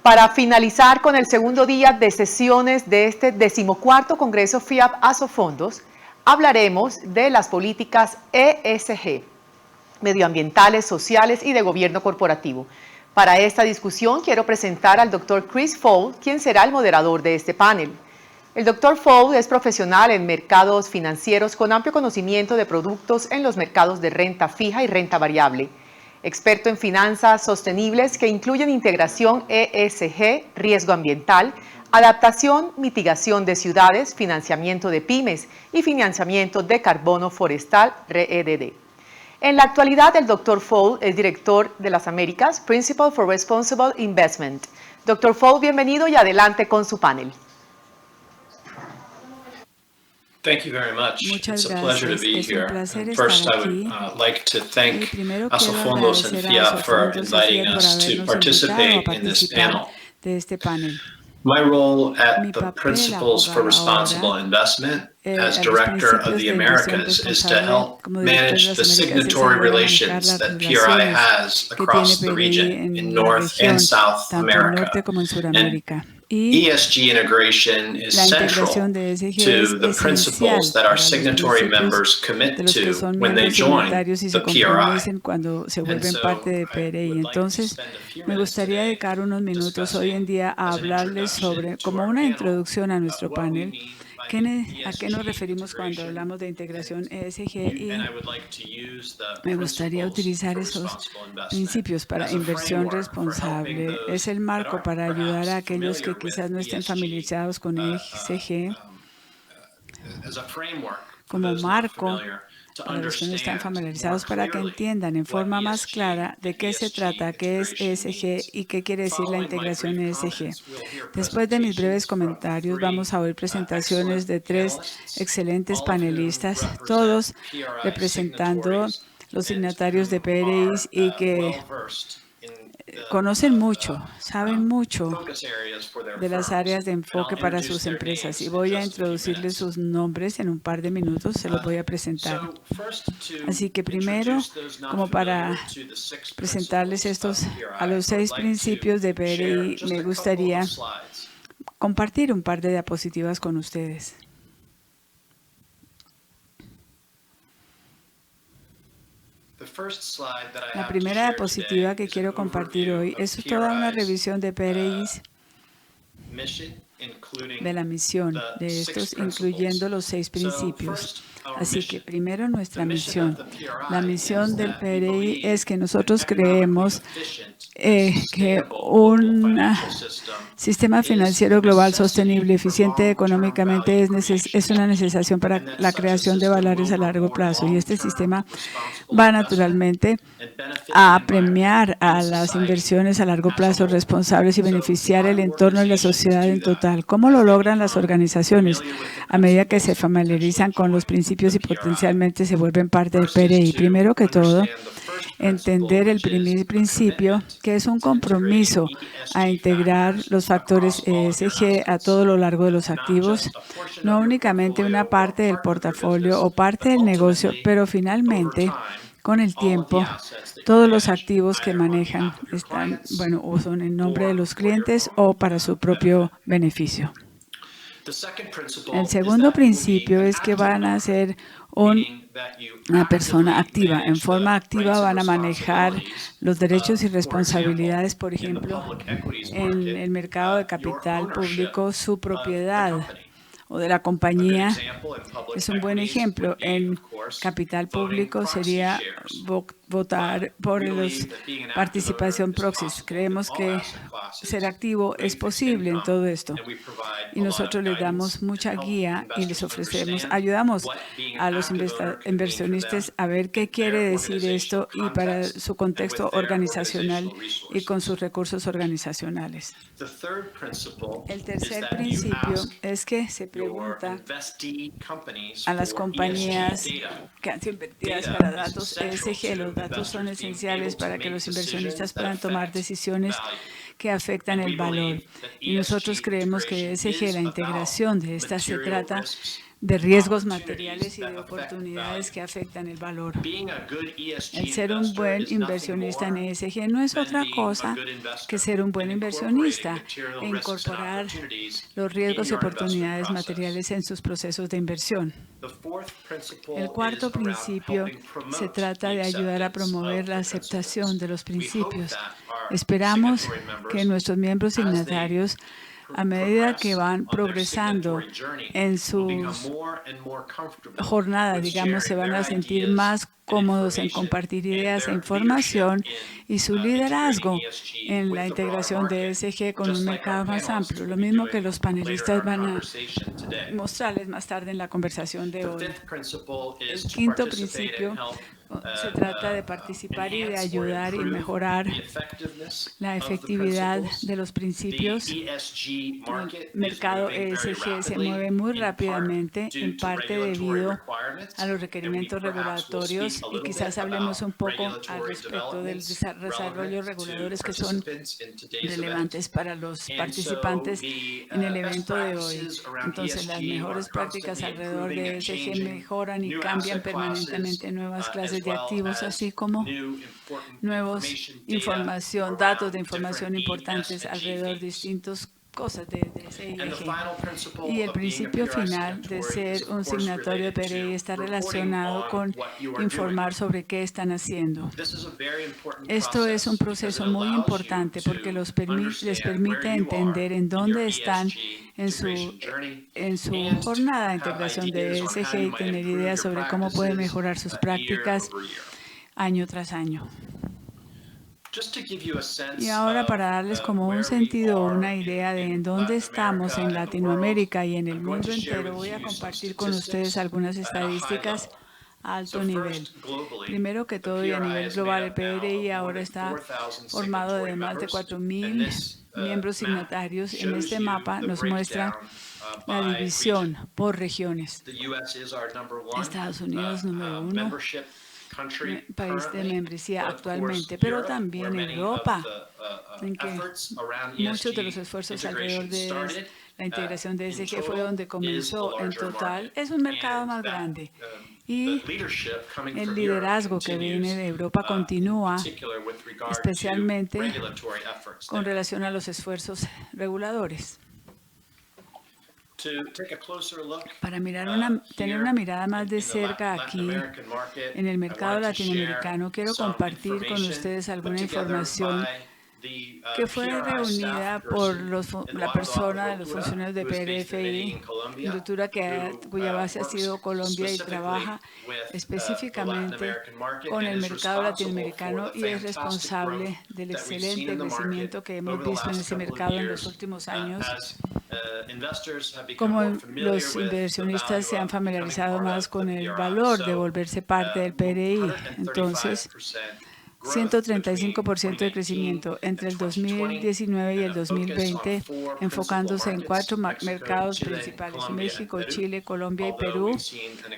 Para finalizar con el segundo día de sesiones de este 14º Congreso FIAP Asofondos, hablaremos de las políticas ESG, medioambientales, sociales y de gobierno corporativo. Para esta discusión quiero presentar al Dr. Chris Fowl, quien será el moderador de este panel. El Dr. Fowl es profesional en mercados financieros con amplio conocimiento de productos en los mercados de renta fija y renta variable. Experto en finanzas sostenibles que incluyen integración ESG, riesgo ambiental, adaptación, mitigación de ciudades, financiamiento de pymes y financiamiento de carbono forestal, REDD. En la actualidad, el Dr. Fowl es director de las Américas, Principal for Responsible Investment. Dr. Fowl, bienvenido y adelante con su panel. Thank you very much. Muchas It's a pleasure to be gracias. Es un here. placer And first, estar I aquí. would like to thank Primero quiero Asofondos and agradecer a FIAP for Asofondos y inviting FIAP por us to habernos invitado a participate in this participar panel. de este panel. My role Mi at the papel Principles for ahora, Responsible Investment a as los Director of principios the de inversión Americas is to responsable help como director de manage las the Américas es signatory ayudar a manejar relations las that PRI relaciones has que across tiene the PRI region en in la North región, and South tanto en America. norte como en And Sudamérica. Y ESG integration is la central integración de ESG to es the principles esencial that our para los signatory principios members de commit los que to son when they miembros join signatarios y the se PRI. comprometen cuando se And vuelven so parte de I PRI. would like to Entonces, spend a few me minutes gustaría today dedicar unos minutos hoy en día a as an hablarles sobre, introduction to como our una panel, introducción a nuestro what we panel, mean by ¿a qué nos ESG referimos cuando integration, hablamos de integración ESG? and Y I would like to use the me gustaría principles utilizar for esos responsible investment principios para as a inversión framework for helping responsable. Es those el that marco aren't para ayudar a perhaps aquellos que familiar with quizás no estén ESG familiarizados con ESG as a framework for como those not marco familiar to para los que no están understand familiarizados, more para que clearly entiendan en forma what más ESG clara de and qué se ESG trata, qué es integration ESG means. y qué quiere decir la Following my integración brief ESG. comments, we'll hear Después de mis breves presentations from comentarios, three vamos a oír presentaciones excellent de tres panelists, excelentes all of whom panelistas, represent todos PRI representando signatories los and signatarios de who PRIs y are que well-versed in the conocen mucho, saben mucho focus areas for their de las firms. áreas de And enfoque I'll para introduce sus their empresas. Y names in voy a just a few introducirles minutes. sus nombres en un par de minutos, se los voy a presentar. So first, to Así que primero, introduce those not como para familiar to the six presentarles principles estos of PRI, a los 6 I would like principios de to share PRI, just me a couple gustaría of slides. compartir un par de diapositivas con ustedes. The first slide that I La have to primera share diapositiva today que is quiero an compartir overview hoy of es toda una PRI's, revisión de PRIs, mission, including de la misión the de six estos, principles. incluyendo los 6 So principios. first, our Así mission. que primero nuestra The mission misión. of the PRI La is misión del that we PRI believe es que an nosotros economically creemos efficient and que sustainable un global financial system sistema is financiero a global necessity sostenible, for eficiente long-term económicamente value es una creation, necesación para and that la such a creación de system valores will a largo reward plazo. Y este long-term sistema responsible va investment naturalmente and benefit the a environment premiar a and las society inversiones a largo as a plazo whole. responsables y So beneficiar el how do entorno y la organizations sociedad do en that? total. ¿Cómo As lo they logran las become organizaciones familiar with the a medida que se principles and familiarizan potentially con los join principios the y PRI? potencialmente se vuelven parte del First is PRI? to Primero que todo, understand the first principle, entender el which is primer a principio, commitment que es un to integrating compromiso a ESG integrar factors los factores across all of your ESG a assets. todo lo largo de los Not activos, just a portion no of your únicamente una portfolio or parte a del part of your portafolio o business, parte but del negocio, ultimately, pero over finalmente, time, con el all of the tiempo, assets that you todos los manage, activos que either on manejan behalf of your están, clients bueno, o son en nombre de or los for your clientes own o para su propio benefit. beneficio. The second principle El is segundo that you will be principio an es que active van a owner, ser meaning that you una persona actively activa. En manage forma the activa rights and van a manejar responsibilities los derechos y of, for example, responsabilidades, por in the ejemplo, public equities en market, el mercado de your capital ownership público, su of the propiedad company. o de la A good compañía. example in public Es un buen equities ejemplo. would be, En of course, capital voting público proxy sería shares. votar But por we los believe that being an active participación owner is proxies. possible in Creemos all que asset classes, ser activo including es fixed posible en income, todo esto. and we provide Y a lot nosotros of les damos guidance mucha to help guía y les investors ayudamos what being a an los active owner can mean for inversionistas them a ver qué in quiere their decir esto organizational y para context su and contexto with their organizacional organizational y con resources. sus recursos organizacionales. The third principle El is tercer that you principio ask es que se your pregunta investee companies a las for compañías ESG data. que han sido invertidas Data para is datos essential ESG. Los to datos son investors being esenciales able to para que make los decisions inversionistas that puedan tomar affect decisiones value. que afectan And el we valor. believe that Y nosotros ESG creemos que integration ESG, is la about integración de esta se material trata risks de riesgos materiales y de oportunidades que afectan el valor. El ser un buen inversionista en ESG no es otra cosa que ser un buen inversionista e incorporar los riesgos y oportunidades materiales en sus procesos de inversión. El cuarto principio se trata de ayudar a promover la aceptación de los principios. Esperamos que nuestros miembros signatarios, a medida que van progresando en sus jornadas, digamos, se van a sentir más cómodos en compartir ideas e información y su liderazgo en la integración de ESG con un mercado más amplio, lo mismo que los panelistas van a mostrarles más tarde en la conversación de hoy. El quinto principio se trata de participar y de ayudar y mejorar la efectividad de los principios. El mercado ESG se mueve muy rápidamente, en parte debido a los requerimientos regulatorios, y quizás hablemos un poco al respecto del desarrollo reguladores que son relevantes para los participantes en el evento de hoy. Entonces, las mejores prácticas alrededor de ESG mejoran y cambian permanentemente nuevas clases de activos, así como nuevos datos de información importantes alrededor de distintas cosas de ESG. Y el principio final de ser un signatorio de PRI está relacionado con informar sobre qué están haciendo. Esto es un proceso muy importante porque les permite entender en dónde están en su jornada de integración de ESG y tener ideas sobre cómo pueden mejorar sus prácticas año tras año. Y ahora, para darles como un sentido o una idea de en dónde estamos en Latinoamérica y en el mundo entero, voy a compartir con ustedes algunas estadísticas a alto nivel. Primero que todo, y a nivel global, el PRI ahora está formado de más de 4.000 miembros signatarios. En este mapa nos muestra la división por regiones. Estados Unidos, número 1. País de membresía actualmente, pero también Europa, en que muchos de los esfuerzos alrededor de la integración de ESG fue donde comenzó. En total, es un mercado más grande y el liderazgo que viene de Europa continúa, especialmente con relación a los esfuerzos reguladores. Para tener una mirada más de cerca aquí en el mercado latinoamericano, quiero compartir con ustedes alguna información que fue reunida por la persona de los funcionarios de PRFI, estructura cuya base ha sido Colombia y trabaja específicamente con el mercado latinoamericano y es responsable del excelente crecimiento que hemos visto en ese mercado en los últimos años. Como los inversionistas se han familiarizado más con el valor de volverse parte del PRI, entonces 135% de crecimiento entre el 2019 y el 2020, enfocándose en 4 mercados principales: México, Chile, Colombia y Perú,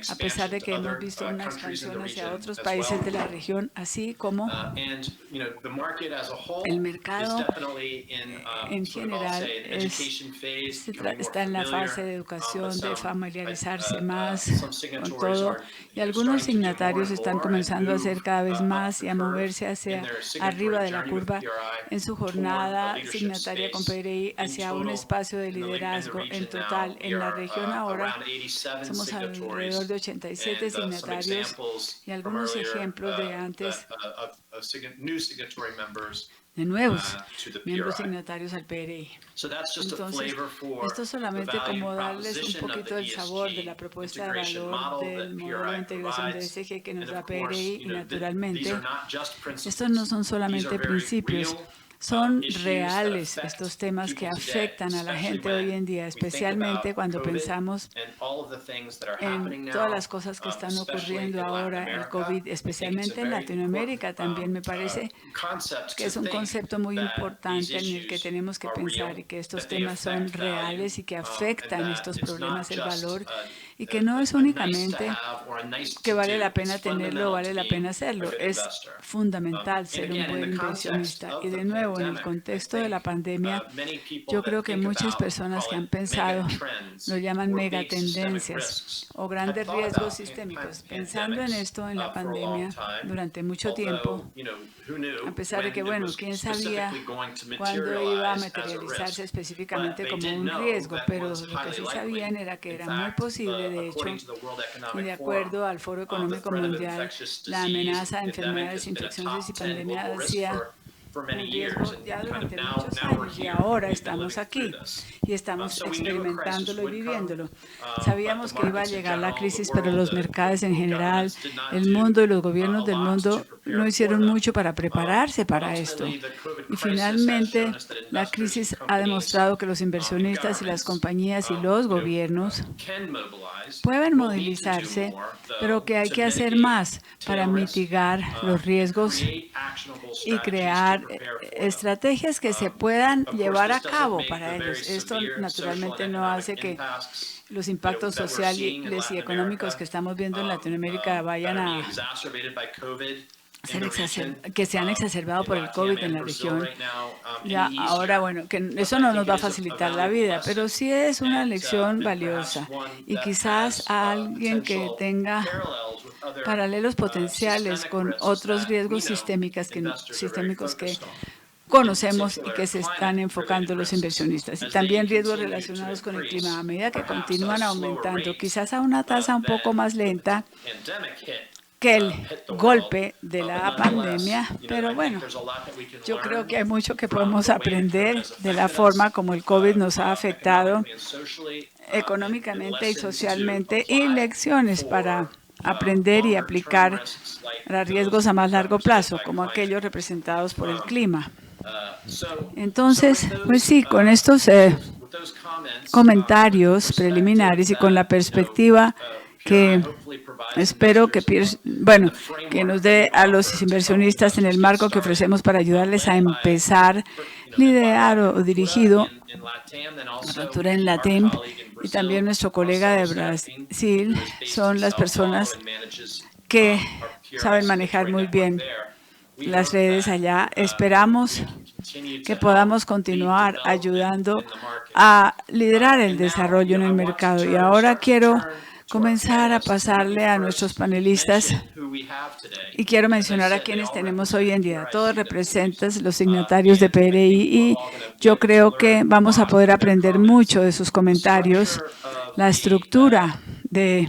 a pesar de que hemos visto una expansión hacia otros países de la región, así como el mercado en general está en la fase de educación, de familiarizarse más con todo, y algunos signatarios están comenzando a hacer cada vez más y a moverse hacia arriba de la curva en su jornada signataria con PRI hacia un espacio de liderazgo. En total, en la región ahora somos alrededor de 87 signatarios y algunos ejemplos de antes de nuevos miembros signatarios al PRI. Entonces, esto es solamente como darles un poquito del sabor de la propuesta de valor del modelo de integración de ESG que nos da PRI, y naturalmente, estos no son solamente principios, son reales estos temas que afectan a la gente hoy en día, especialmente cuando pensamos en todas las cosas que están ocurriendo ahora, el COVID, especialmente en Latinoamérica también. Me parece que es un concepto muy importante en el que tenemos que pensar y que estos temas son reales y que afectan estos problemas, el valor, y que no es únicamente que vale la pena tenerlo o vale la pena hacerlo. Es fundamental ser un buen inversionista. Y de nuevo, en el contexto de la pandemia, yo creo que muchas personas que han pensado, lo llaman megatendencias o grandes riesgos sistémicos. Pensando en esto en la pandemia durante mucho tiempo, a pesar de que, bueno, quién sabía cuándo iba a materializarse específicamente como un riesgo, pero lo que sí sabían era que era muy posible, de hecho, y de acuerdo al Foro Económico Mundial, la amenaza de enfermedades, infecciones y pandemias hacía un riesgo ya durante muchos años, y ahora estamos aquí y estamos experimentándolo y viviéndolo. Sabíamos que iba a llegar la crisis, pero los mercados en general, el mundo y los gobiernos del mundo no hicieron mucho para prepararse para esto. Y finalmente, la crisis ha demostrado que los inversionistas y las compañías y los gobiernos pueden movilizarse, pero que hay que hacer más para mitigar los riesgos y crear estrategias que se puedan llevar a cabo para ellos. Esto naturalmente no hace que los impactos sociales y económicos que estamos viendo en Latinoamérica vayan a que se han exacerbado por el COVID en la región. Ya ahora, bueno, que eso no nos va a facilitar la vida, pero sí es una lección valiosa. Y quizás a alguien que tenga paralelos potenciales con otros riesgos sistémicos que conocemos y que se están enfocando los inversionistas. Y también riesgos relacionados con el clima, a medida que continúan aumentando, quizás a una tasa un poco más lenta que el golpe de la pandemia, pero bueno, yo creo que hay mucho que podemos aprender de la forma como el COVID nos ha afectado económicamente y socialmente, y lecciones para aprender y aplicar a riesgos a más largo plazo, como aquellos representados por el clima. Entonces, pues sí, con estos comentarios preliminares y con la perspectiva que espero que que nos dé a los inversionistas en el marco que ofrecemos para ayudarles a empezar, liderado o dirigido Rotura en LATAM, y también nuestro colega de Brasil, son las personas que saben manejar muy bien las redes allá. Esperamos que podamos continuar ayudando a liderar el desarrollo en el mercado. Y ahora quiero comenzar a pasarle a nuestros panelistas y quiero mencionar a quienes tenemos hoy en día. Todos representan los signatarios de PRI y yo creo que vamos a poder aprender mucho de sus comentarios. La estructura de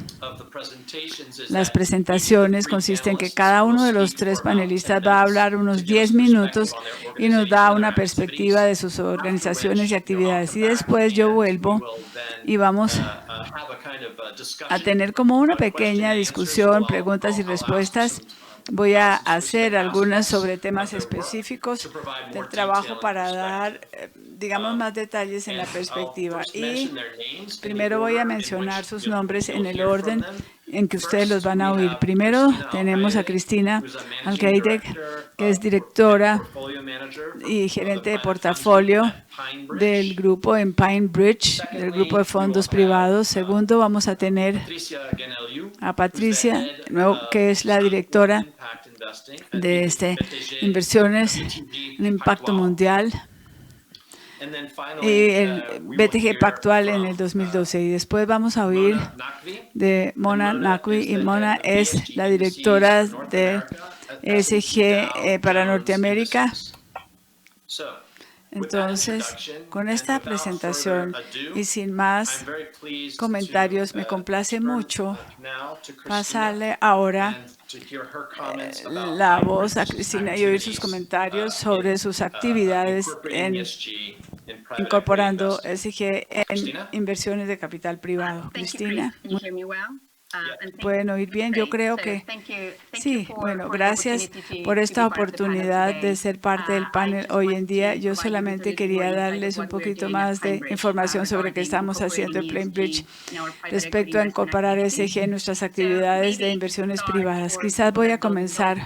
las presentaciones consiste en que cada uno de los tres panelistas va a hablar unos 10 minutos y nos da una perspectiva de sus organizaciones y actividades. Y después yo vuelvo y vamos a tener como una pequeña discusión, preguntas y respuestas. Voy a hacer algunas sobre temas específicos del trabajo para dar, digamos, más detalles en la perspectiva. Y primero voy a mencionar sus nombres en el orden en que ustedes los van a oír. Primero tenemos a Cristina Alcaide, que es directora y gerente de portafolio del grupo en PineBridge, del grupo de fondos privados. Segundo, vamos a tener a Patricia, que es la directora de inversiones en impacto mundial y el BTG Pactual en el 2012. Y después vamos a oír de Mona Naqvi, y Mona es la directora de ESG para Norteamérica. Entonces, con esta presentación y sin más comentarios, me complace mucho pasarle ahora la voz a Cristina y oír sus comentarios sobre sus actividades incorporando ESG en inversiones de capital privado. Cristina, ¿pueden oír bien? Yo creo que sí. Bueno, gracias por esta oportunidad de ser parte del panel hoy en día. Yo solamente quería darles un poquito más de información sobre qué estamos haciendo en PineBridge respecto a incorporar ESG en nuestras actividades de inversiones privadas. Quizás voy a comenzar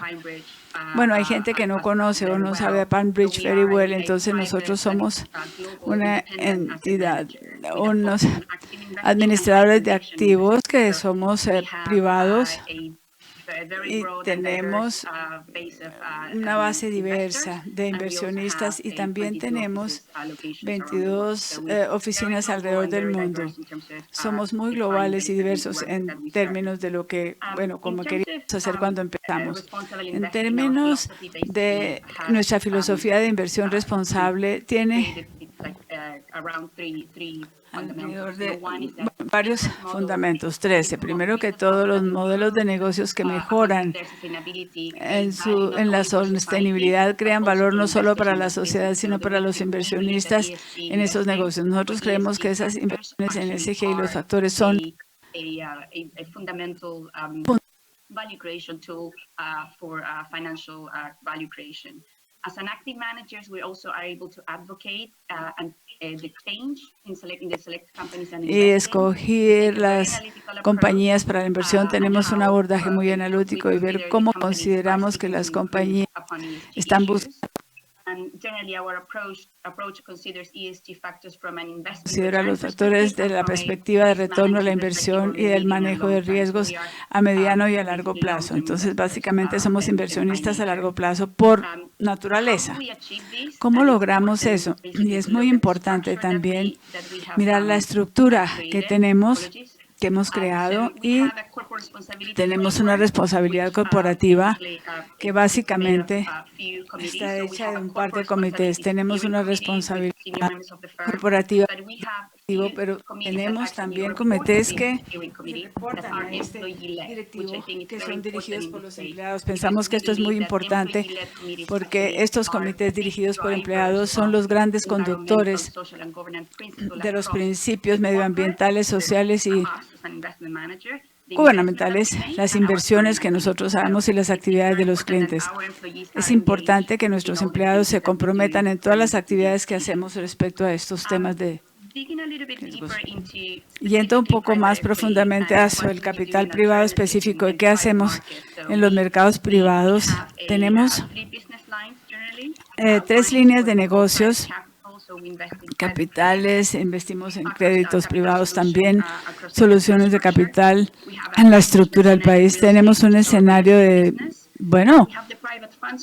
Bueno, hay gente que no conoce o no sabe a PalmBridge very well, entonces nosotros somos una entidad, unos administradores de activos que somos privados y tenemos una base diversa de inversionistas y también tenemos 22 oficinas alrededor del mundo. Somos muy globales y diversos en términos de lo que, bueno, como queríamos hacer cuando empezamos. En términos de nuestra filosofía de inversión responsable, tiene alrededor de varios fundamentos. 13. Primero que todo, los modelos de negocios que mejoran en la sostenibilidad crean valor no solo para la sociedad, sino para los inversionistas en esos negocios. Nosotros creemos que esas inversiones en ESG y los factores son value creation tool for financial value creation. As an active managers, we also are able to advocate the change in selecting the select companies and y escoger las compañías para la inversión. Tenemos un abordaje muy analítico y ver cómo consideramos que las compañías están buscando. Considera los factores de la perspectiva de retorno a la inversión y del manejo de riesgos a mediano y a largo plazo. Entonces, básicamente somos inversionistas a largo plazo por naturaleza. ¿Cómo logramos eso? Y es muy importante también mirar la estructura que tenemos, que hemos creado, y tenemos una responsabilidad corporativa que básicamente está hecha de un par de comités. Tenemos una responsabilidad corporativa, pero tenemos también comités que reportan a este directivo, que son dirigidos por los empleados. Pensamos que esto es muy importante porque estos comités dirigidos por empleados son los grandes conductores de los principios medioambientales, sociales y gubernamentales, las inversiones que nosotros hagamos y las actividades de los clientes. Es importante que nuestros empleados se comprometan en todas las actividades que hacemos respecto a estos temas de riesgos. Yendo un poco más profundamente hacia el capital privado específico y qué hacemos en los mercados privados, tenemos 3 líneas de negocios. Capitales, investimos en créditos privados también, soluciones de capital en la estructura del país. Tenemos un escenario de, bueno,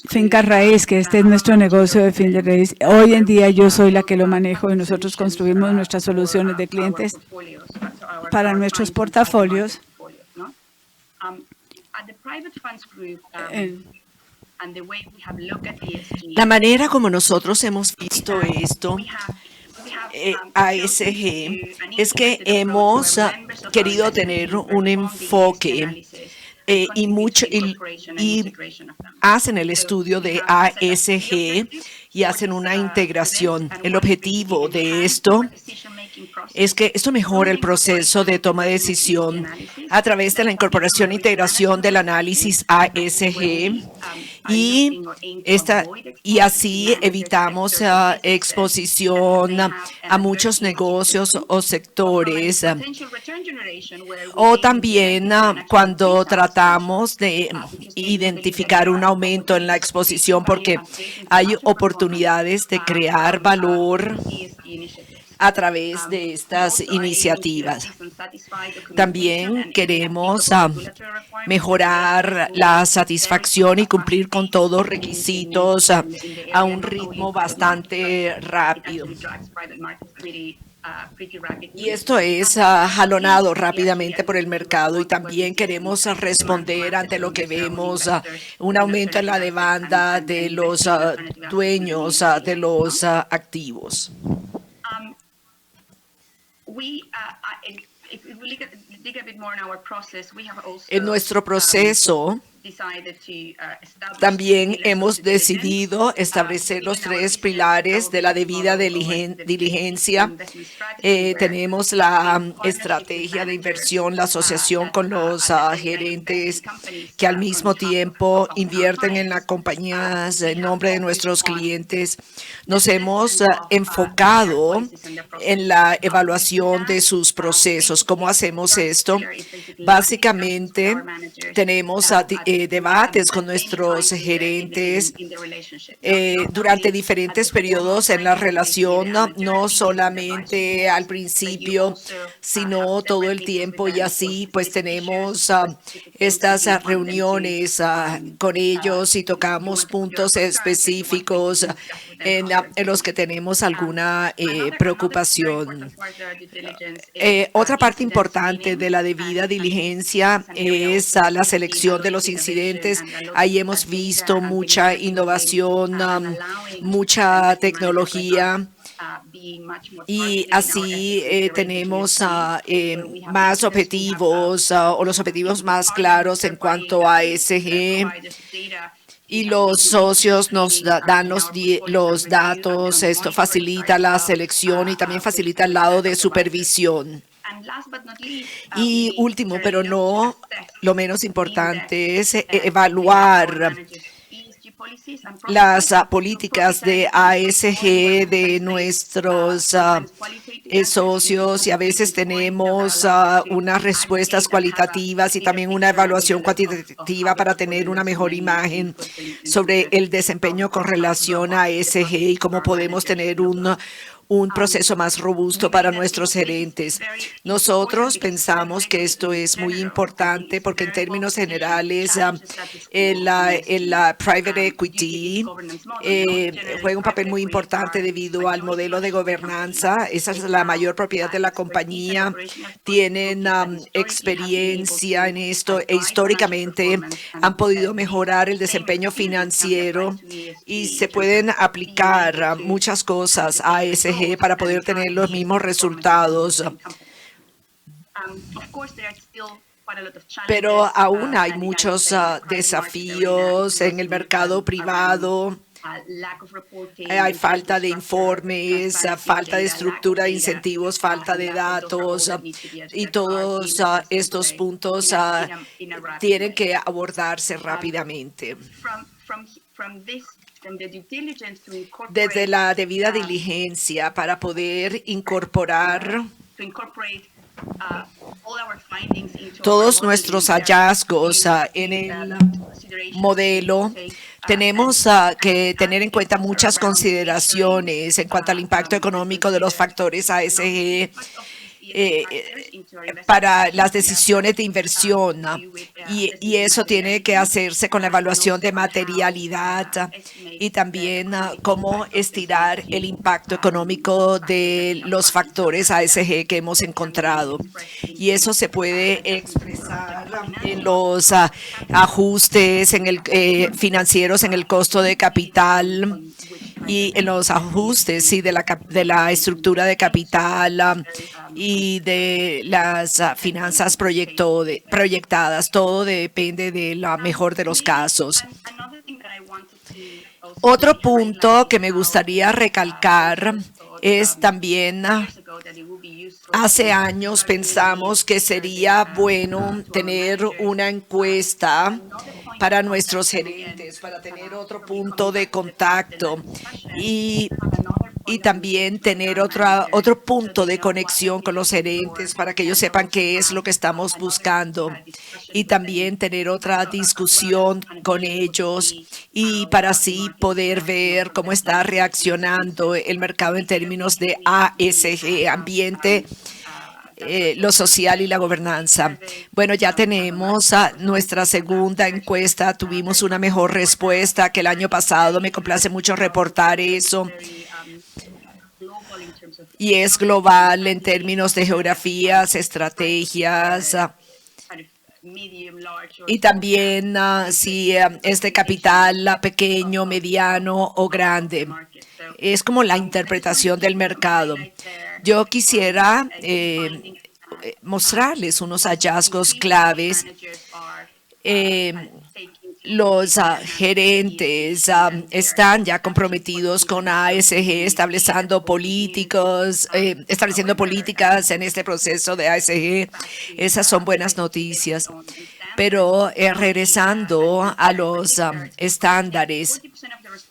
finca raíz, que este es nuestro negocio de fin de raíz. Hoy en día yo soy la que lo manejo y nosotros construimos nuestras soluciones de clientes para nuestros portafolios. La manera como nosotros hemos visto esto, ASG, es que hemos querido tener un enfoque y hacen el estudio de ASG y hacen una integración. El objetivo de esto es que esto mejora el proceso de toma de decisión a través de la incorporación e integración del análisis ASG y así evitamos exposición a muchos negocios o sectores. O también cuando tratamos de identificar un aumento en la exposición porque hay oportunidades de crear valor a través de estas iniciativas. También queremos mejorar la satisfacción y cumplir con todos los requisitos a un ritmo bastante rápido. Y esto es jalonado rápidamente por el mercado y también queremos responder ante lo que vemos, un aumento en la demanda de los dueños de los activos. En nuestro proceso, también hemos decidido establecer los 3 pilares de la debida diligencia. Tenemos la estrategia de inversión, la asociación con los gerentes que al mismo tiempo invierten en las compañías en nombre de nuestros clientes. Nos hemos enfocado en la evaluación de sus procesos. ¿Cómo hacemos esto? Básicamente, tenemos debates con nuestros gerentes durante diferentes periodos en la relación, no solamente al principio, sino todo el tiempo, y así pues tenemos estas reuniones con ellos y tocamos puntos específicos en los que tenemos alguna preocupación. Otra parte importante de la debida diligencia es la selección de los incidentes. Ahí hemos visto mucha innovación, mucha tecnología. Y así tenemos más objetivos o los objetivos más claros en cuanto a ESG. Y los socios nos dan los datos. Esto facilita la selección y también facilita el lado de supervisión. Y último, pero no lo menos importante, es evaluar las políticas de ESG de nuestros socios, y a veces tenemos unas respuestas cualitativas y también una evaluación cuantitativa para tener una mejor imagen sobre el desempeño con relación a ESG y cómo podemos tener un proceso más robusto para nuestros gerentes. Nosotros pensamos que esto es muy importante porque en términos generales el private equity juega un papel muy importante debido al modelo de gobernanza. Esa es la mayor propiedad de la compañía. Tienen experiencia en esto e históricamente han podido mejorar el desempeño financiero y se pueden aplicar muchas cosas a ESG para poder tener los mismos resultados. Pero aún hay muchos desafíos en el mercado privado. Hay falta de informes, falta de estructura de incentivos, falta de datos, y todos estos puntos tienen que abordarse rápidamente. Desde la debida diligencia para poder incorporar todos nuestros hallazgos en el modelo, tenemos que tener en cuenta muchas consideraciones en cuanto al impacto económico de los factores ESG para las decisiones de inversión, y eso tiene que hacerse con la evaluación de materialidad y también cómo estirar el impacto económico de los factores ESG que hemos encontrado, y eso se puede expresar en los ajustes financieros en el costo de capital y en los ajustes de la estructura de capital y de las finanzas proyectadas. Todo depende de la mejor de los casos. Otro punto que me gustaría recalcar es también, hace años pensamos que sería bueno tener una encuesta para nuestros gerentes, para tener otro punto de contacto y también tener otro punto de conexión con los gerentes para que ellos sepan qué es lo que estamos buscando, y también tener otra discusión con ellos y para así poder ver cómo está reaccionando el mercado en términos de ESG, ambiente, lo social y la gobernanza. Bueno, ya tenemos nuestra segunda encuesta. Tuvimos una mejor respuesta que el año pasado. Me complace mucho reportar eso. Y es global en términos de geografías, estrategias, y también si es de capital pequeño, mediano o grande. Es como la interpretación del mercado. Yo quisiera mostrarles unos hallazgos claves. Los gerentes están ya comprometidos con ESG, estableciendo políticas en este proceso de ESG. Esas son buenas noticias. Pero regresando a los estándares,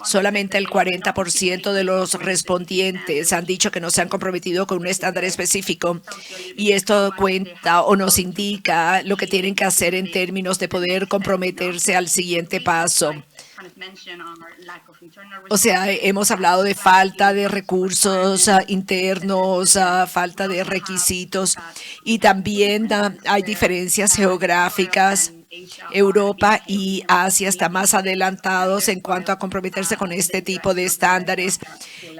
solamente el 40% de los respondientes han dicho que no se han comprometido con un estándar específico, y esto cuenta o nos indica lo que tienen que hacer en términos de poder comprometerse al siguiente paso. O sea, hemos hablado de falta de recursos internos, falta de requisitos, y también hay diferencias geográficas. Europa y Asia están más adelantados en cuanto a comprometerse con este tipo de estándares,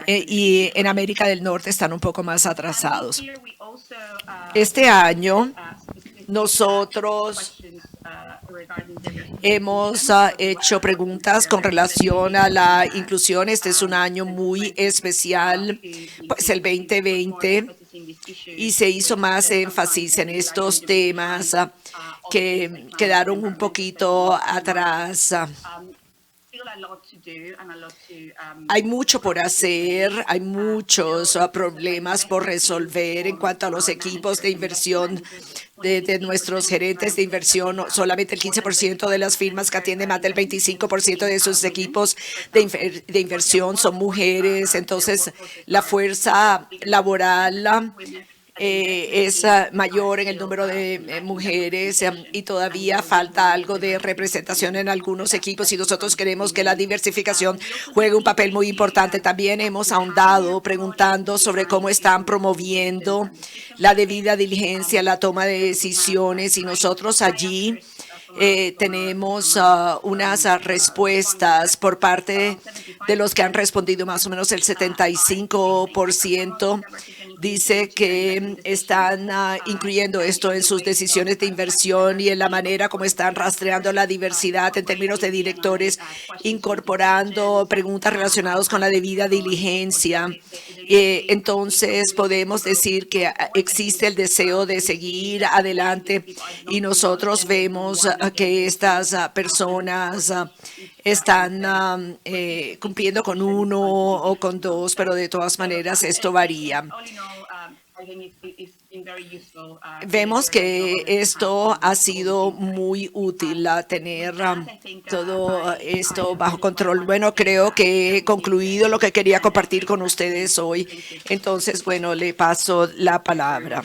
y en América del Norte están un poco más atrasados. Este año nosotros hemos hecho preguntas con relación a la inclusión. Este es un año muy especial, pues el 2020, y se hizo más énfasis en estos temas que quedaron un poquito atrás. Hay mucho por hacer, hay muchos problemas por resolver en cuanto a los equipos de inversión de nuestros gerentes de inversión. Solamente el 15% de las firmas que atienden más del 25% de sus equipos de inversión son mujeres. Entonces, la fuerza laboral es mayor en el número de mujeres, y todavía falta algo de representación en algunos equipos, y nosotros queremos que la diversificación juegue un papel muy importante. También hemos ahondado preguntando sobre cómo están promoviendo la debida diligencia, la toma de decisiones, y nosotros allí tenemos unas respuestas por parte de los que han respondido. Más o menos el 75% dice que están incluyendo esto en sus decisiones de inversión y en la manera como están rastreando la diversidad en términos de directores, incorporando preguntas relacionadas con la debida diligencia. Entonces podemos decir que existe el deseo de seguir adelante, y nosotros vemos que estas personas están cumpliendo con 1 o con 2, pero de todas maneras esto varía. Vemos que esto ha sido muy útil, tener todo esto bajo control. Bueno, creo que he concluido lo que quería compartir con ustedes hoy. Entonces, bueno, le paso la palabra.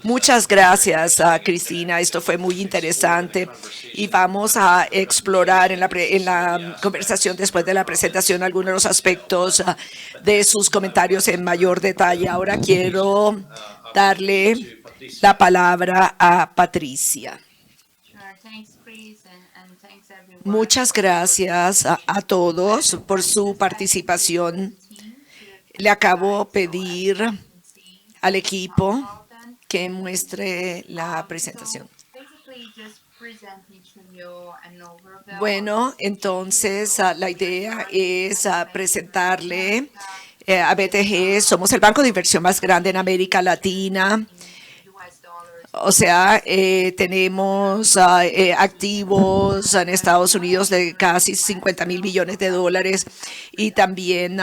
Muchas gracias, Cristina. Esto fue muy interesante, y vamos a explorar en la conversación después de la presentación algunos de los aspectos de sus comentarios en mayor detalle. Ahora quiero darle la palabra a Patricia. Muchas gracias a todos por su participación. Le acabo de pedir al equipo que muestre la presentación. Bueno, entonces la idea es presentarle a BTG. Somos el banco de inversión más grande en América Latina. O sea, tenemos activos en Estados Unidos de casi 50.000 millones de dólares, y también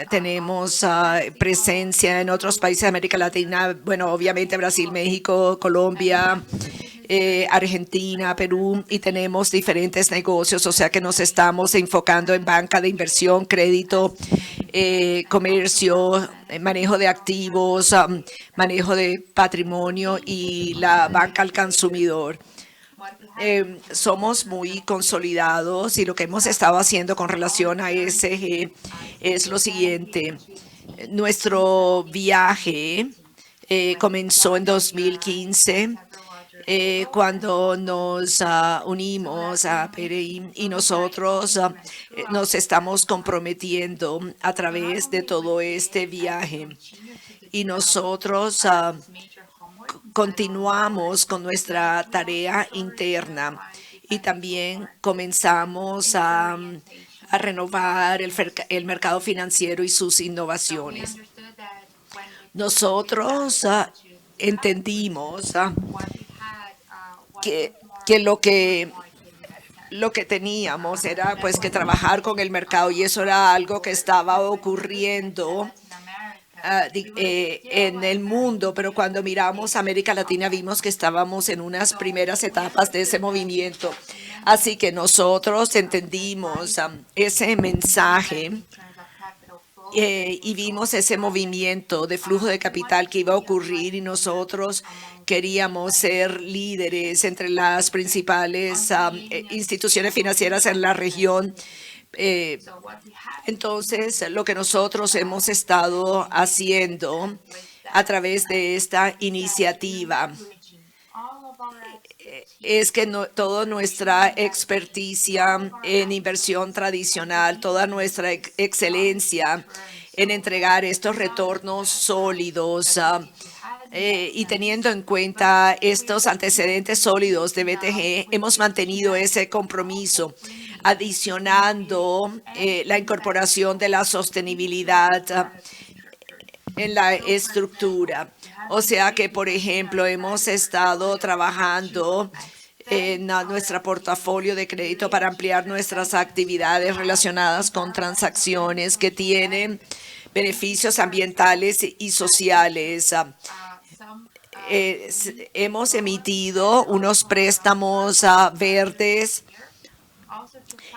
tenemos presencia en otros países de América Latina. Bueno, obviamente Brasil, México, Colombia, Argentina, Perú, y tenemos diferentes negocios. O sea que nos estamos enfocando en banca de inversión, crédito, comercio, manejo de activos, manejo de patrimonio y la banca al consumidor. Somos muy consolidados, y lo que hemos estado haciendo con relación a ESG es lo siguiente. Nuestro viaje comenzó en 2015. Cuando nos unimos a PRI, y nosotros nos estamos comprometiendo a través de todo este viaje, y nosotros continuamos con nuestra tarea interna, y también comenzamos a renovar el mercado financiero y sus innovaciones. Nosotros entendimos que lo que teníamos era pues que trabajar con el mercado, y eso era algo que estaba ocurriendo en el mundo, pero cuando miramos a América Latina vimos que estábamos en unas primeras etapas de ese movimiento. Así que nosotros entendimos ese mensaje y vimos ese movimiento de flujo de capital que iba a ocurrir y nosotros queríamos ser líderes entre las principales instituciones financieras en la región. Entonces, lo que nosotros hemos estado haciendo a través de esta iniciativa es que toda nuestra experticia en inversión tradicional, toda nuestra excelencia en entregar estos retornos sólidos y teniendo en cuenta estos antecedentes sólidos de BTG, hemos mantenido ese compromiso, adicionando la incorporación de la sostenibilidad en la estructura. O sea que, por ejemplo, hemos estado trabajando en nuestro portafolio de crédito para ampliar nuestras actividades relacionadas con transacciones que tienen beneficios ambientales y sociales. Hemos emitido unos préstamos verdes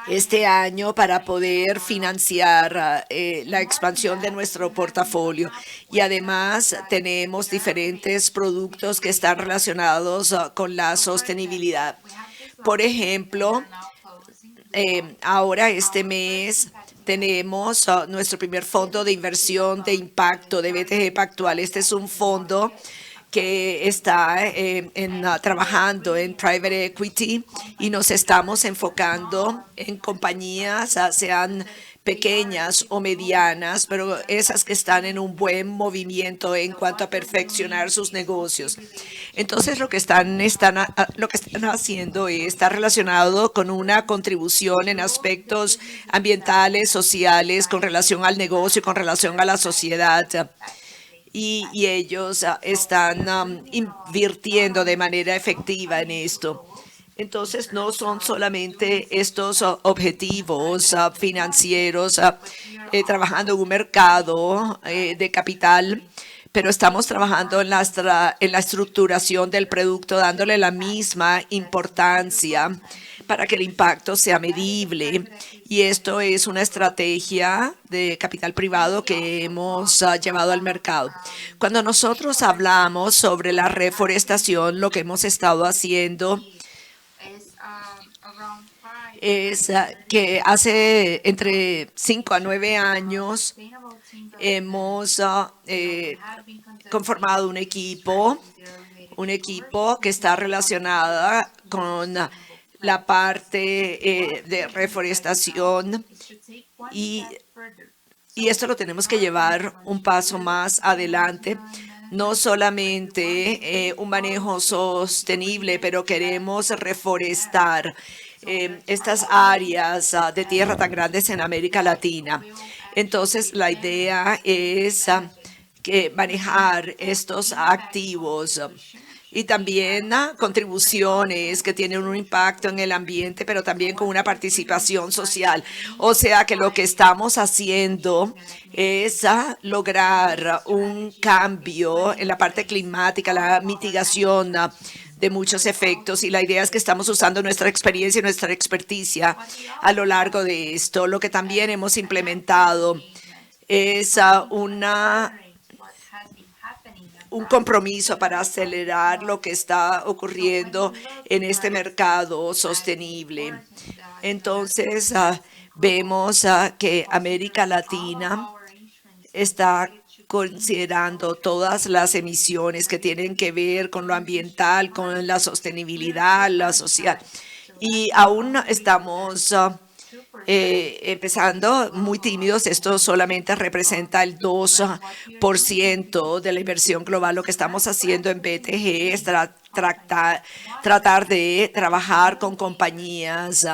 este año para poder financiar la expansión de nuestro portafolio. Y además tenemos diferentes productos que están relacionados con la sostenibilidad. Por ejemplo, ahora este mes tenemos nuestro primer fondo de inversión de impacto de BTG Pactual. Este es un fondo que está trabajando en private equity y nos estamos enfocando en compañías, sean pequeñas o medianas, pero esas que están en un buen movimiento en cuanto a perfeccionar sus negocios. Entonces, lo que están haciendo está relacionado con una contribución en aspectos ambientales, sociales, con relación al negocio y con relación a la sociedad. Y ellos están invirtiendo de manera efectiva en esto. Entonces, no son solamente estos objetivos financieros trabajando en un mercado de capital, pero estamos trabajando en la estructuración del producto, dándole la misma importancia para que el impacto sea medible. Y esto es una estrategia de capital privado que hemos llevado al mercado. Cuando nosotros hablamos sobre la reforestación, lo que hemos estado haciendo es que hace entre 5 a 9 años hemos conformado un equipo que está relacionada con la parte de reforestación y esto lo tenemos que llevar un paso más adelante. No solamente un manejo sostenible, pero queremos reforestar estas áreas de tierra tan grandes en América Latina. Entonces, la idea es que manejar estos activos y también contribuciones que tienen un impacto en el ambiente, pero también con una participación social. O sea que lo que estamos haciendo es lograr un cambio en la parte climática, la mitigación de muchos efectos, y la idea es que estamos usando nuestra experiencia y nuestra experticia a lo largo de esto. Lo que también hemos implementado es un compromiso para acelerar lo que está ocurriendo en este mercado sostenible. Entonces, vemos que América Latina está considerando todas las emisiones que tienen que ver con lo ambiental, con la sostenibilidad, la social. Y aún estamos empezando muy tímidos. Esto solamente representa el 2% de la inversión global. Lo que estamos haciendo en BTG es tratar de trabajar con compañías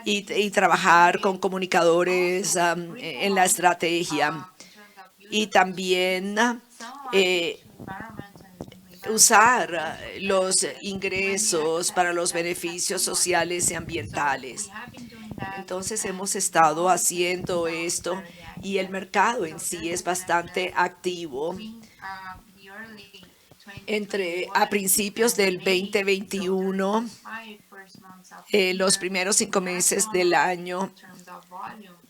y trabajar con comunicadores en la estrategia. Y también usar los ingresos para los beneficios sociales y ambientales. Entonces hemos estado haciendo esto y el mercado en sí es bastante activo. A principios del 2021, los primeros 5 meses del año,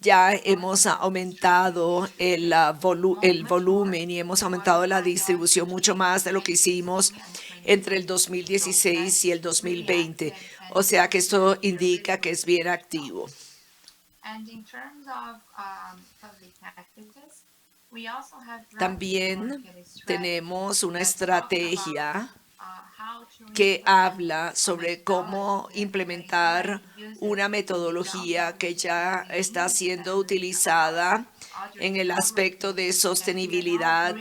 ya hemos aumentado el volumen y hemos aumentado la distribución mucho más de lo que hicimos entre el 2016 y el 2020. O sea que esto indica que es bien activo. También tenemos una estrategia que habla sobre cómo implementar una metodología que ya está siendo utilizada en el aspecto de sostenibilidad,